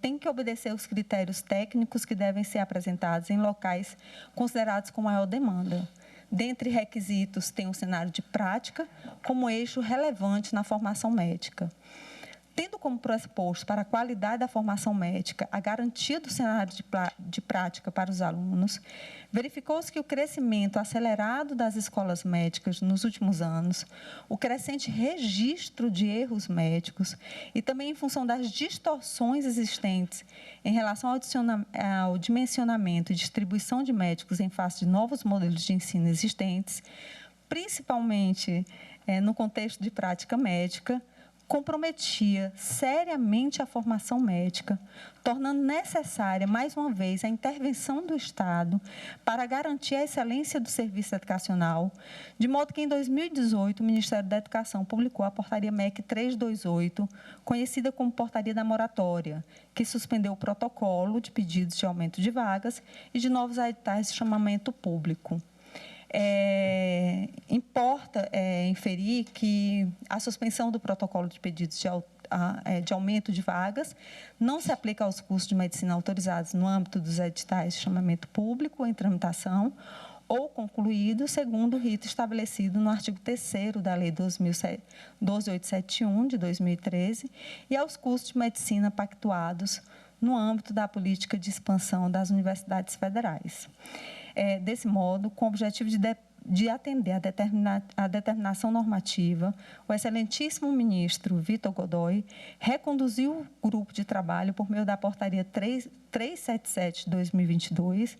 Speaker 13: têm que obedecer aos critérios técnicos que devem ser apresentados em locais considerados com maior demanda. Dentre requisitos, tem o cenário de prática como eixo relevante na formação médica. Tendo como pressuposto para a qualidade da formação médica a garantia do cenário de prática para os alunos, verificou-se que o crescimento acelerado das escolas médicas nos últimos anos, o crescente registro de erros médicos e também em função das distorções existentes em relação ao dimensionamento e distribuição de médicos em face de novos modelos de ensino existentes, principalmente no contexto de prática médica, comprometia seriamente a formação médica, tornando necessária, mais uma vez, a intervenção do Estado para garantir a excelência do serviço educacional, de modo que, em 2018, o Ministério da Educação publicou a Portaria MEC 328, conhecida como Portaria da Moratória, que suspendeu o protocolo de pedidos de aumento de vagas e de novos editais de chamamento público. Importa inferir que a suspensão do protocolo de pedidos de aumento de vagas não se aplica aos cursos de medicina autorizados no âmbito dos editais de chamamento público em tramitação ou concluídos segundo o rito estabelecido no artigo 3º da Lei 12.871, de 2013, e aos cursos de medicina pactuados no âmbito da política de expansão das universidades federais. Desse modo, com o objetivo de de atender a determinação normativa, o excelentíssimo ministro Vitor Godoy reconduziu o grupo de trabalho por meio da portaria 377 de 2022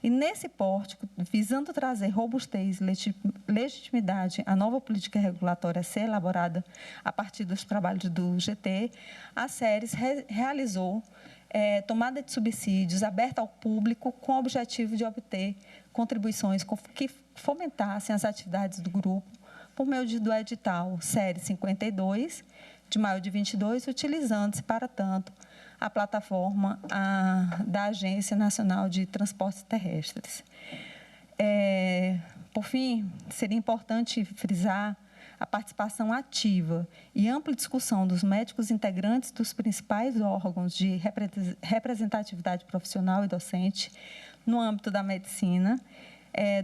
Speaker 13: e, nesse pórtico, visando trazer robustez e legitimidade à nova política regulatória a ser elaborada a partir dos trabalhos do GT, a SERES realizou tomada de subsídios aberta ao público com o objetivo de obter contribuições que fomentassem as atividades do grupo por meio do edital série 52, de maio de 22, utilizando-se, para tanto, a plataforma da Agência Nacional de Transportes Terrestres. Por fim, seria importante frisar a participação ativa e ampla discussão dos médicos integrantes dos principais órgãos de representatividade profissional e docente no âmbito da medicina,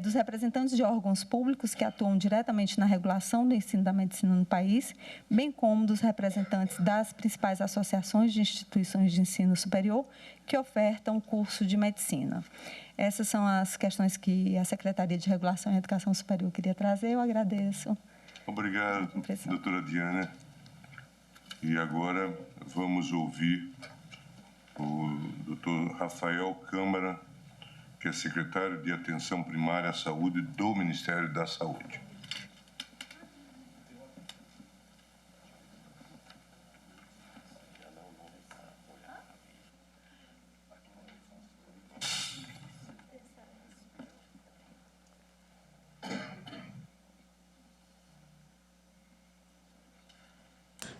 Speaker 13: dos representantes de órgãos públicos que atuam diretamente na regulação do ensino da medicina no país, bem como dos representantes das principais associações de instituições de ensino superior que ofertam o curso de medicina. Essas são as questões que a Secretaria de Regulação e Educação Superior queria trazer. Eu agradeço.
Speaker 4: Obrigado, doutora Diana. E agora vamos ouvir o doutor Rafael Câmara, que é secretário de Atenção Primária à Saúde do Ministério da Saúde.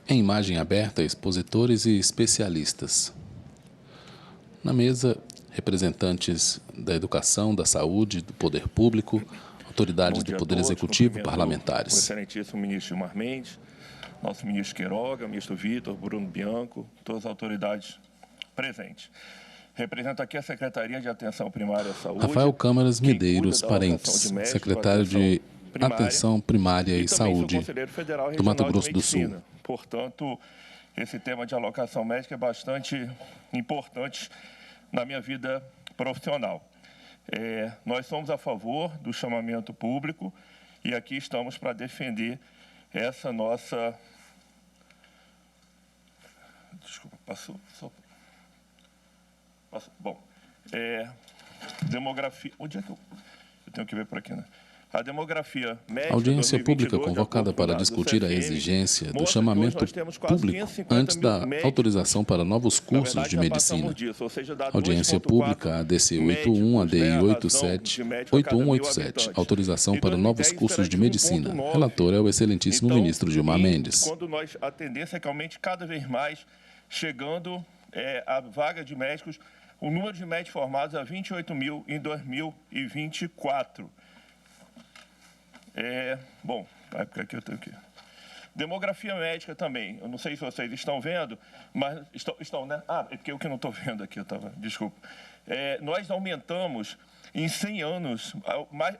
Speaker 1: Em imagem aberta, expositores e especialistas. Na mesa, representantes da educação, da saúde, do poder público, autoridades do poder executivo e parlamentares.
Speaker 14: O excelentíssimo ministro Gilmar Mendes, nosso ministro Queiroga, ministro Vitor, Bruno Bianco, todas as autoridades presentes. Represento aqui a Secretaria de Atenção Primária à Saúde.
Speaker 1: Rafael Câmaras Medeiros Parentes, secretário de Atenção Primária e Saúde do Mato Grosso do Sul.
Speaker 14: Portanto, esse tema de alocação médica é bastante importante na minha vida profissional. Nós somos a favor do chamamento público e aqui estamos para defender essa nossa... Desculpa, passou? Bom, demografia... Onde é que eu tenho que ver por aqui, né? A demografia médica.
Speaker 1: A audiência pública convocada para discutir a exigência do chamamento público antes da autorização para novos cursos de medicina. Audiência pública ADC 81, ADI 8187, autorização para novos cursos de medicina. Relator é o excelentíssimo ministro Gilmar Mendes.
Speaker 14: Quando a tendência é que aumente cada vez mais, chegando a vaga de médicos, o número de médicos formados a 28 mil em 2024. Bom, aqui eu tenho que... Demografia médica também. Eu não sei se vocês estão vendo, mas estão, né? É porque eu que não estou vendo aqui, desculpa. Nós aumentamos em 100 anos,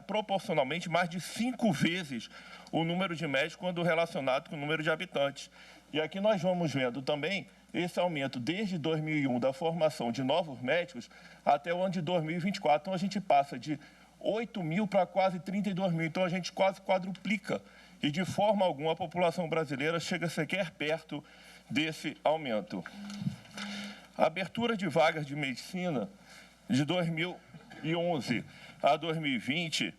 Speaker 14: proporcionalmente, mais de 5 vezes o número de médicos quando relacionado com o número de habitantes. E aqui nós vamos vendo também esse aumento desde 2001 da formação de novos médicos até o ano de 2024. Então, a gente passa de 8 mil para quase 32 mil. Então, a gente quase quadruplica. E, de forma alguma, a população brasileira chega sequer perto desse aumento. A abertura de vagas de medicina de 2011 a 2020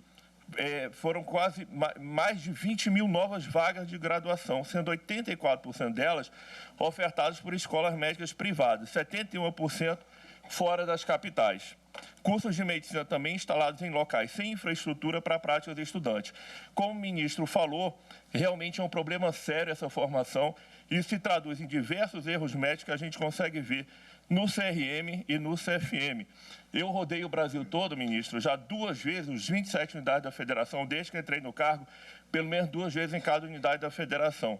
Speaker 14: foram quase mais de 20 mil novas vagas de graduação, sendo 84% delas ofertadas por escolas médicas privadas, 71% fora das capitais. Cursos de medicina também instalados em locais sem infraestrutura para a prática dos estudantes. Como o ministro falou, realmente é um problema sério essa formação e se traduz em diversos erros médicos que a gente consegue ver no CRM e no CFM. Eu rodei o Brasil todo, ministro, já 2 vezes, os 27 unidades da federação, desde que entrei no cargo, pelo menos 2 vezes em cada unidade da federação.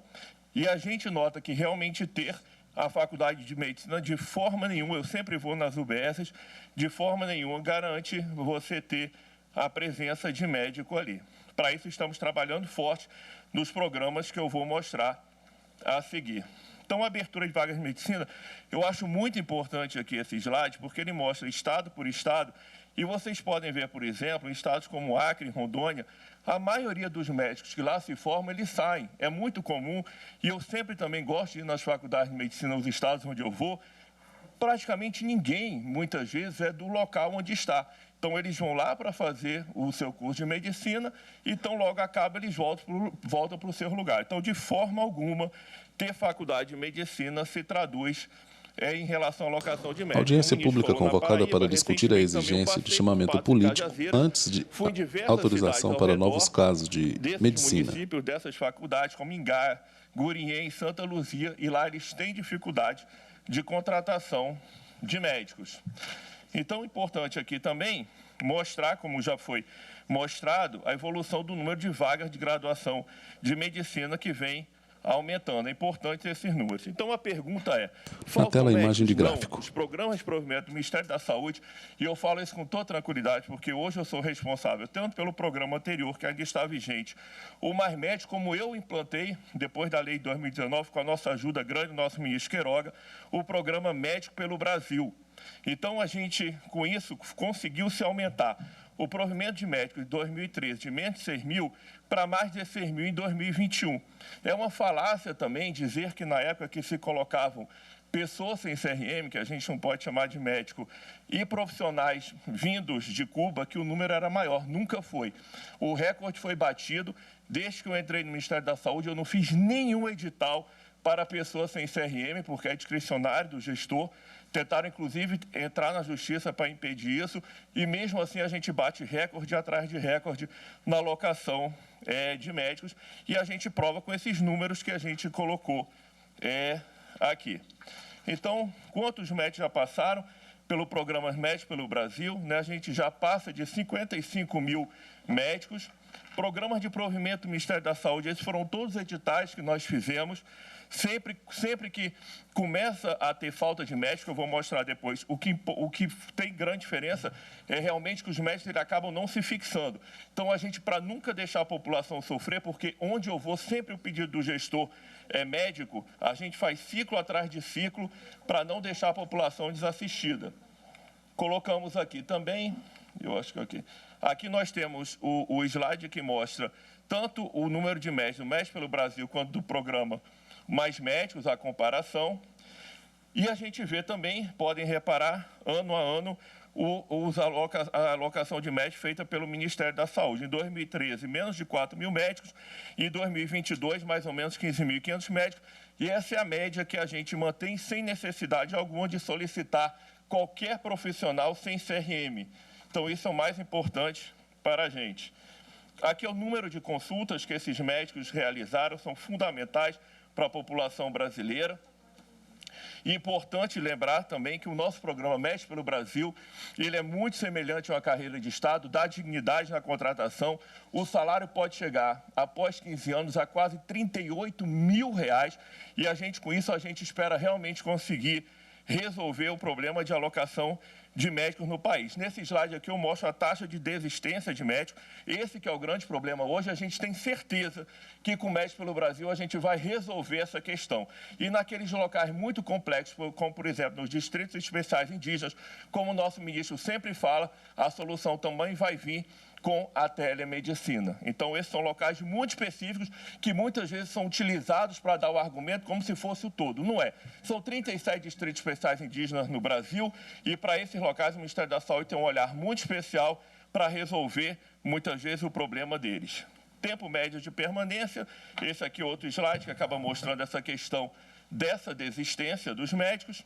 Speaker 14: E a gente nota que realmente ter a faculdade de medicina, de forma nenhuma, eu sempre vou nas UBSs, de forma nenhuma garante você ter a presença de médico ali. Para isso, estamos trabalhando forte nos programas que eu vou mostrar a seguir. Então, a abertura de vagas de medicina, eu acho muito importante aqui esse slide, porque ele mostra, estado por estado, E vocês podem ver, por exemplo, em estados como Acre e Rondônia, a maioria dos médicos que lá se formam, eles saem. É muito comum, e eu sempre também gosto de ir nas faculdades de medicina nos estados onde eu vou. Praticamente ninguém, muitas vezes, é do local onde está. Então, eles vão lá para fazer o seu curso de medicina, e então, logo acaba, eles voltam para o seu lugar. Então, de forma alguma, ter faculdade de medicina se traduz em relação à alocação de médicos.
Speaker 1: A audiência pública convocada para discutir a exigência de chamamento político antes de autorização para novos casos de medicina.
Speaker 14: Municípios dessas faculdades, como Ingá, Gurinhém, Santa Luzia, e lá eles têm dificuldade de contratação de médicos. Então, é importante aqui também mostrar, como já foi mostrado, a evolução do número de vagas de graduação de medicina que vem aumentando. É importante esses números. Então, a pergunta é...
Speaker 1: Na tela, a imagem de gráfico.
Speaker 14: Os programas de provimento do Ministério da Saúde, e eu falo isso com toda tranquilidade, porque hoje eu sou responsável tanto pelo programa anterior, que ainda está vigente, o Mais Médico, como eu implantei, depois da lei de 2019, com a nossa ajuda grande do nosso ministro Queiroga, o programa Médico pelo Brasil. Então, a gente, com isso, conseguiu se aumentar o provimento de médicos de 2013 de menos de 6 mil para mais de 16 mil em 2021. É uma falácia também dizer que na época que se colocavam pessoas sem CRM, que a gente não pode chamar de médico, e profissionais vindos de Cuba, que o número era maior. Nunca foi. O recorde foi batido. Desde que eu entrei no Ministério da Saúde, eu não fiz nenhum edital para pessoas sem CRM, porque é discricionário do gestor. Tentaram, inclusive, entrar na justiça para impedir isso, e mesmo assim a gente bate recorde atrás de recorde na alocação de médicos, e a gente prova com esses números que a gente colocou aqui. Então, quantos médicos já passaram pelo programa Médicos pelo Brasil? Né? A gente já passa de 55 mil médicos. Programas de provimento do Ministério da Saúde, esses foram todos os editais que nós fizemos. Sempre que começa a ter falta de médico, eu vou mostrar depois, o que tem grande diferença é realmente que os médicos eles acabam não se fixando. Então, a gente, para nunca deixar a população sofrer, porque onde eu vou, sempre o pedido do gestor é médico, a gente faz ciclo atrás de ciclo para não deixar a população desassistida. Colocamos aqui também, eu acho que aqui nós temos o slide que mostra tanto o número de médicos, do Médicos pelo Brasil, quanto do programa Mais Médicos, a comparação. E a gente vê também, podem reparar, ano a ano, a alocação de médicos feita pelo Ministério da Saúde. Em 2013, menos de 4 mil médicos. Em 2022, mais ou menos 15.500 médicos. E essa é a média que a gente mantém sem necessidade alguma de solicitar qualquer profissional sem CRM. Então, isso é o mais importante para a gente. Aqui é o número de consultas que esses médicos realizaram, são fundamentais para a população brasileira. E importante lembrar também que o nosso programa Médicos pelo Brasil, ele é muito semelhante a uma carreira de Estado, dá dignidade na contratação. O salário pode chegar, após 15 anos, a quase R$38 mil. E com isso, a gente espera realmente conseguir resolver o problema de alocação de médicos no país. Nesse slide aqui eu mostro a taxa de desistência de médicos. Esse que é o grande problema hoje. A gente tem certeza que com o Médicos pelo Brasil a gente vai resolver essa questão. E naqueles locais muito complexos, como por exemplo nos distritos especiais indígenas, como o nosso ministro sempre fala, a solução também vai vir com a telemedicina. Então, esses são locais muito específicos que muitas vezes são utilizados para dar o argumento como se fosse o todo. Não é. São 37 distritos especiais indígenas no Brasil e, para esses locais, o Ministério da Saúde tem um olhar muito especial para resolver, muitas vezes, o problema deles. Tempo médio de permanência. Esse aqui é outro slide que acaba mostrando essa questão dessa desistência dos médicos.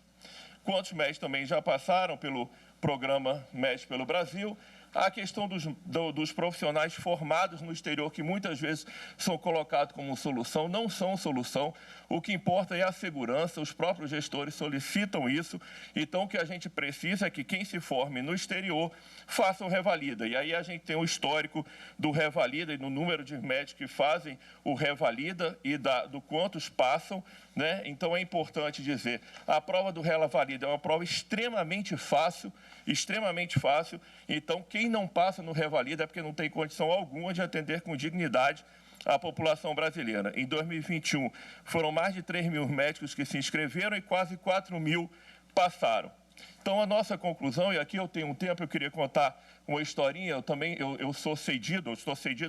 Speaker 14: Quantos médicos também já passaram pelo programa Médicos pelo Brasil? A questão dos profissionais formados no exterior, que muitas vezes são colocados como solução, não são solução. O que importa é a segurança, os próprios gestores solicitam isso. Então, o que a gente precisa é que quem se forme no exterior faça o revalida. E aí a gente tem o histórico do revalida e do número de médicos que fazem o revalida e do quantos passam, né? Então, é importante dizer, a prova do revalida é uma prova extremamente fácil. Então, quem não passa no revalida é porque não tem condição alguma de atender com dignidade a população brasileira. Em 2021, foram mais de 3 mil médicos que se inscreveram e quase 4 mil passaram. Então, a nossa conclusão, e aqui eu tenho um tempo, eu queria contar uma historinha, eu estou cedido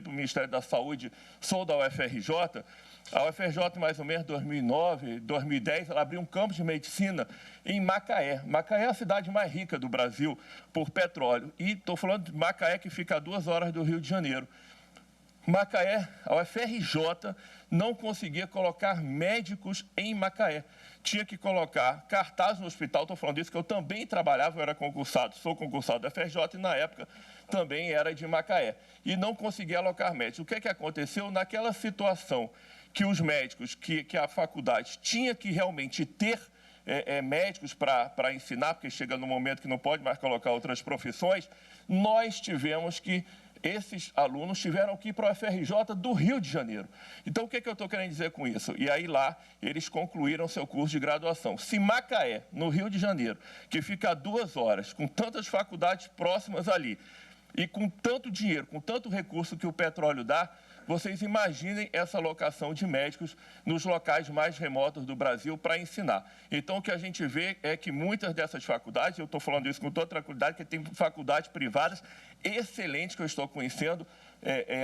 Speaker 14: do Ministério da Saúde, sou da UFRJ. A UFRJ, mais ou menos, em 2009, 2010, ela abriu um campus de medicina em Macaé. Macaé é a cidade mais rica do Brasil por petróleo. E estou falando de Macaé, que fica a 2 horas do Rio de Janeiro. Macaé, a UFRJ não conseguia colocar médicos em Macaé. Tinha que colocar cartaz no hospital, estou falando disso, que eu também trabalhava, eu era concursado, sou concursado da UFRJ e na época também era de Macaé. E não conseguia alocar médicos. O que aconteceu? Naquela situação que os médicos, que a faculdade tinha que realmente ter médicos para ensinar, porque chega no momento que não pode mais colocar outras profissões, nós tivemos que esses alunos tiveram que ir para a UFRJ do Rio de Janeiro. Então, o que eu estou querendo dizer com isso? E aí lá, eles concluíram seu curso de graduação. Se Macaé, no Rio de Janeiro, que fica a 2 horas, com tantas faculdades próximas ali, e com tanto dinheiro, com tanto recurso que o petróleo dá, vocês imaginem essa alocação de médicos nos locais mais remotos do Brasil para ensinar. Então, o que a gente vê é que muitas dessas faculdades, eu estou falando isso com toda tranquilidade, porque tem faculdades privadas excelentes que eu estou conhecendo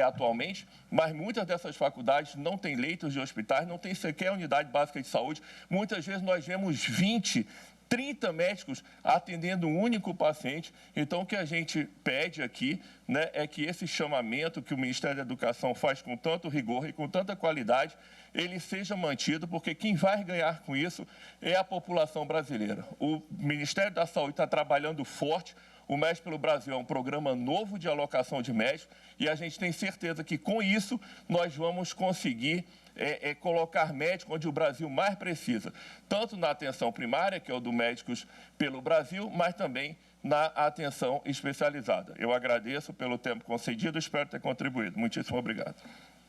Speaker 14: atualmente, mas muitas dessas faculdades não têm leitos de hospitais, não tem sequer unidade básica de saúde. Muitas vezes nós vemos 20, 30 médicos atendendo um único paciente. Então, o que a gente pede aqui, né, é que esse chamamento que o Ministério da Educação faz com tanto rigor e com tanta qualidade, ele seja mantido, porque quem vai ganhar com isso é a população brasileira. O Ministério da Saúde está trabalhando forte. O Médico pelo Brasil é um programa novo de alocação de médicos e a gente tem certeza que, com isso, nós vamos conseguir colocar médicos onde o Brasil mais precisa, tanto na atenção primária, que é o do Médicos pelo Brasil, mas também na atenção especializada. Eu agradeço pelo tempo concedido, espero ter contribuído. Muitíssimo obrigado.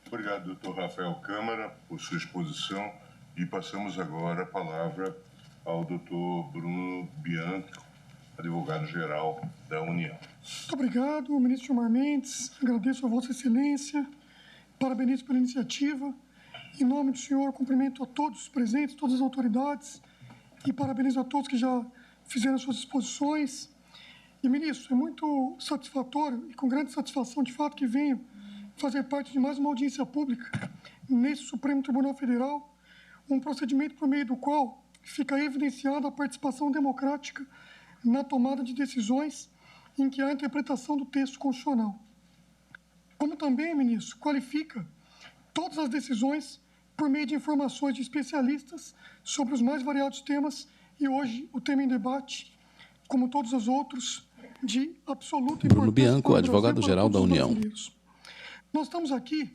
Speaker 4: Obrigado, doutor Rafael Câmara, por sua exposição. E passamos agora a palavra ao doutor Bruno Bianco, advogado-geral da União.
Speaker 15: Muito obrigado, ministro Gilmar Mendes. Agradeço a Vossa Excelência, parabenizo pela iniciativa. Em nome do senhor, cumprimento a todos os presentes, todas as autoridades, e parabenizo a todos que já fizeram suas exposições. E, ministro, é muito satisfatório e com grande satisfação, de fato, que venho fazer parte de mais uma audiência pública nesse Supremo Tribunal Federal, um procedimento por meio do qual fica evidenciada a participação democrática na tomada de decisões em que há interpretação do texto constitucional. Como também, ministro, qualifica todas as decisões por meio de informações de especialistas sobre os mais variados temas e hoje o tema em debate, como todos os outros, de absoluta importância.
Speaker 1: Bruno Bianco, advogado-geral da União.
Speaker 15: Nós estamos aqui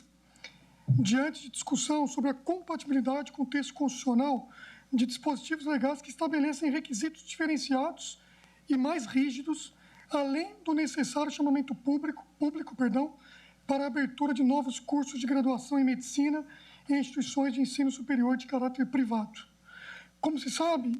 Speaker 15: diante de discussão sobre a compatibilidade com o texto constitucional de dispositivos legais que estabelecem requisitos diferenciados e mais rígidos, além do necessário chamamento público, para a abertura de novos cursos de graduação em medicina em instituições de ensino superior de caráter privado. Como se sabe,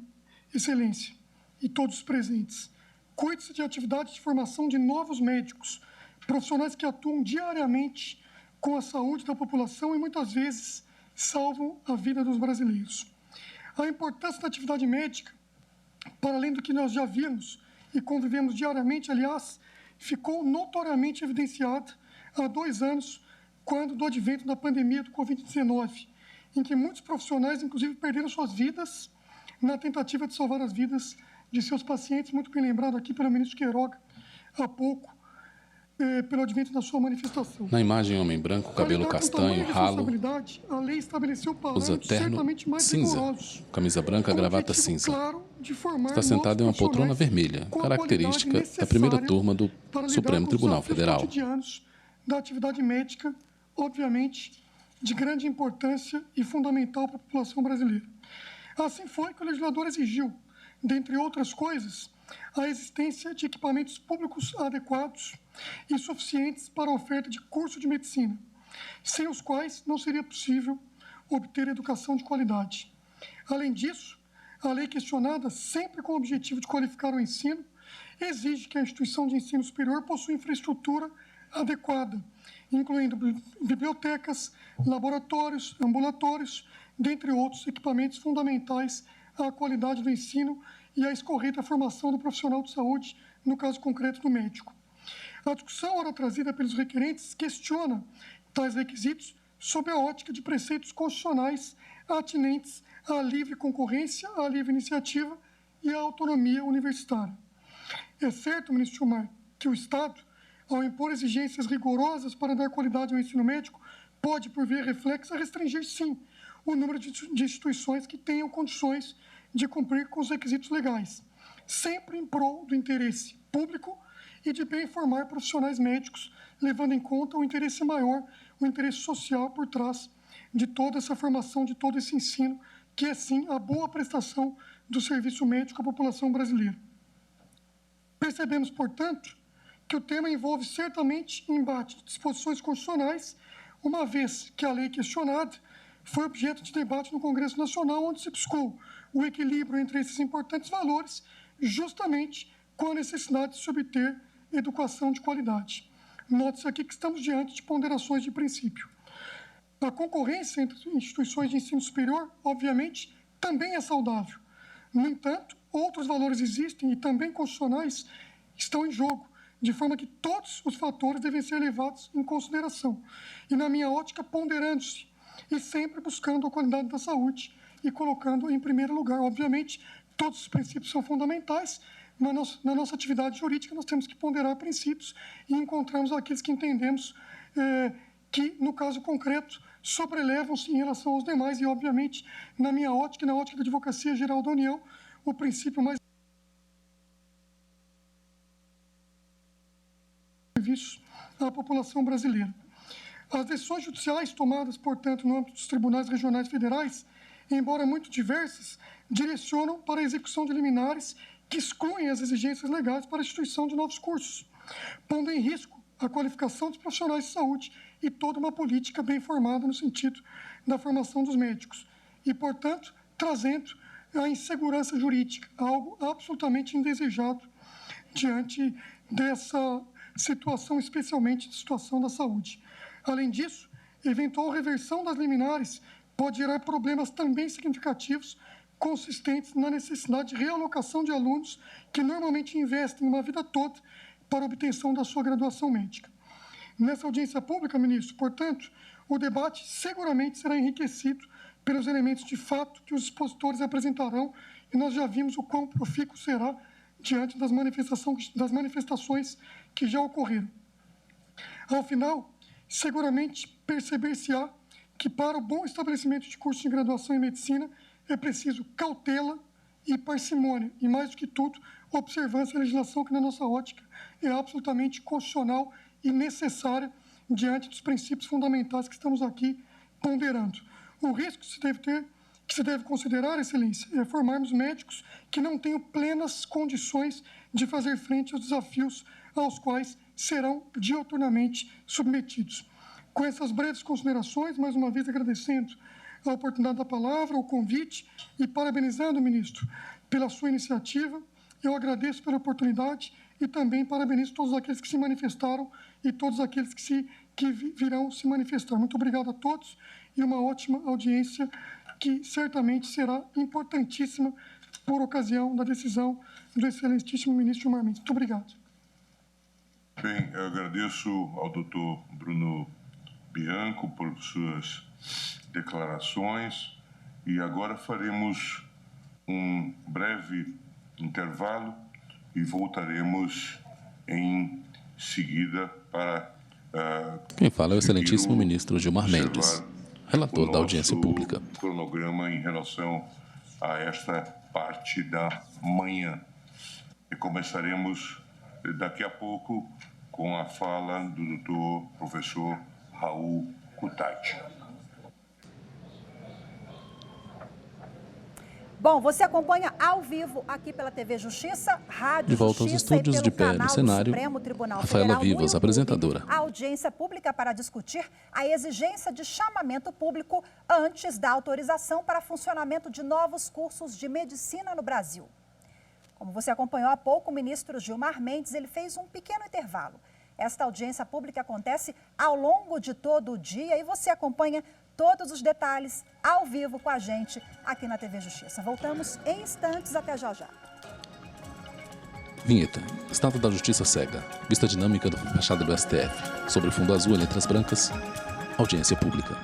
Speaker 15: Excelência, e todos os presentes, cuida-se de atividade de formação de novos médicos, profissionais que atuam diariamente com a saúde da população e muitas vezes salvam a vida dos brasileiros. A importância da atividade médica, para além do que nós já vimos e convivemos diariamente, aliás, ficou notoriamente evidenciada há 2 anos, quando do advento da pandemia do Covid-19, em que muitos profissionais, inclusive, perderam suas vidas na tentativa de salvar as vidas de seus pacientes, muito bem lembrado aqui pelo ministro Queiroga, há pouco, pelo advento da sua manifestação.
Speaker 1: Na imagem, homem branco, cabelo castanho, ralo,
Speaker 15: a lei estabeleceu
Speaker 1: usa terno cinza, camisa branca, gravata cinza. Está sentado em uma poltrona vermelha, característica da primeira turma do Supremo Tribunal Federal.
Speaker 15: Da atividade médica, obviamente, de grande importância e fundamental para a população brasileira. Assim foi que o legislador exigiu, dentre outras coisas, a existência de equipamentos públicos adequados e suficientes para a oferta de curso de medicina, sem os quais não seria possível obter educação de qualidade. Além disso, a lei questionada, sempre com o objetivo de qualificar o ensino, exige que a instituição de ensino superior possua infraestrutura adequada, incluindo bibliotecas, laboratórios, ambulatórios, dentre outros equipamentos fundamentais à qualidade do ensino e a escorrer da formação do profissional de saúde, no caso concreto do médico. A discussão ora trazida pelos requerentes questiona tais requisitos sob a ótica de preceitos constitucionais atinentes à livre concorrência, à livre iniciativa e à autonomia universitária. É certo, ministro Gilmar, que o Estado, ao impor exigências rigorosas para dar qualidade ao ensino médico, pode, por via reflexa, restringir, sim, o número de instituições que tenham condições de cumprir com os requisitos legais, sempre em prol do interesse público e de bem formar profissionais médicos, levando em conta o interesse maior, o interesse social por trás de toda essa formação, de todo esse ensino, que é, sim, a boa prestação do serviço médico à população brasileira. Percebemos, portanto, que o tema envolve certamente embate de disposições constitucionais, uma vez que a lei questionada foi objeto de debate no Congresso Nacional, onde se buscou o equilíbrio entre esses importantes valores, justamente com a necessidade de se obter educação de qualidade. Note-se aqui que estamos diante de ponderações de princípio. A concorrência entre instituições de ensino superior, obviamente, também é saudável. No entanto, outros valores existem e também constitucionais estão em jogo, de forma que todos os fatores devem ser levados em consideração. E, na minha ótica, ponderando-se e sempre buscando a qualidade da saúde e colocando em primeiro lugar. Obviamente, todos os princípios são fundamentais, mas na nossa atividade jurídica nós temos que ponderar princípios e encontramos aqueles que entendemos que, no caso concreto, sobrelevam-se em relação aos demais e, obviamente, na minha ótica e na ótica da Advocacia Geral da União, o princípio mais serviços à população brasileira. As decisões judiciais tomadas, portanto, no âmbito dos tribunais regionais federais, embora muito diversas, direcionam para a execução de liminares que excluem as exigências legais para a instituição de novos cursos, pondo em risco a qualificação dos profissionais de saúde e toda uma política bem formada no sentido da formação dos médicos. E, portanto, trazendo a insegurança jurídica, algo absolutamente indesejado diante dessa situação, especialmente de situação da saúde. Além disso, eventual reversão das liminares pode gerar problemas também significativos, consistentes na necessidade de realocação de alunos que normalmente investem uma vida toda para a obtenção da sua graduação médica. Nessa audiência pública, ministro, portanto, o debate seguramente será enriquecido pelos elementos de fato que os expositores apresentarão e nós já vimos o quão profícuo será diante das manifestações que já ocorreram. Ao final, seguramente perceber-se-á que para o bom estabelecimento de curso de graduação em medicina é preciso cautela e parcimônia e, mais do que tudo, observância da legislação que, na nossa ótica, é absolutamente constitucional e necessária diante dos princípios fundamentais que estamos aqui ponderando. O risco que se deve considerar, Excelência, é formarmos médicos que não tenham plenas condições de fazer frente aos desafios aos quais serão diuturnamente submetidos. Com essas breves considerações, mais uma vez agradecendo a oportunidade da palavra, o convite e parabenizando, ministro, pela sua iniciativa. Eu agradeço pela oportunidade e também parabenizo todos aqueles que se manifestaram e todos aqueles que virão se manifestar. Muito obrigado a todos e uma ótima audiência que certamente será importantíssima por ocasião da decisão do excelentíssimo ministro Gilmar Mendes. Muito obrigado.
Speaker 4: Bem, eu agradeço ao doutor Bruno Bianco por suas declarações e agora faremos um breve intervalo e voltaremos em seguida para...
Speaker 1: Quem fala é o excelentíssimo ministro Gilmar Mendes, relator da audiência pública.
Speaker 4: Cronograma em relação a esta parte da manhã. E começaremos daqui a pouco com a fala do doutor professor Raul Cutati.
Speaker 2: Bom, você acompanha ao vivo aqui pela TV Justiça, Rádio
Speaker 1: De volta aos
Speaker 2: Justiça
Speaker 1: estúdios de pé no cenário, Rafaela Vivas, apresentadora.
Speaker 2: A audiência pública para discutir a exigência de chamamento público antes da autorização para funcionamento de novos cursos de medicina no Brasil. Como você acompanhou há pouco, o ministro Gilmar Mendes ele fez um pequeno intervalo. Esta audiência pública acontece ao longo de todo o dia e você acompanha todos os detalhes ao vivo com a gente aqui na TV Justiça. Voltamos em instantes, até já já.
Speaker 1: Vinheta. Estado da Justiça cega. Vista dinâmica da fachada do STF. Sobre fundo azul em letras brancas. Audiência pública.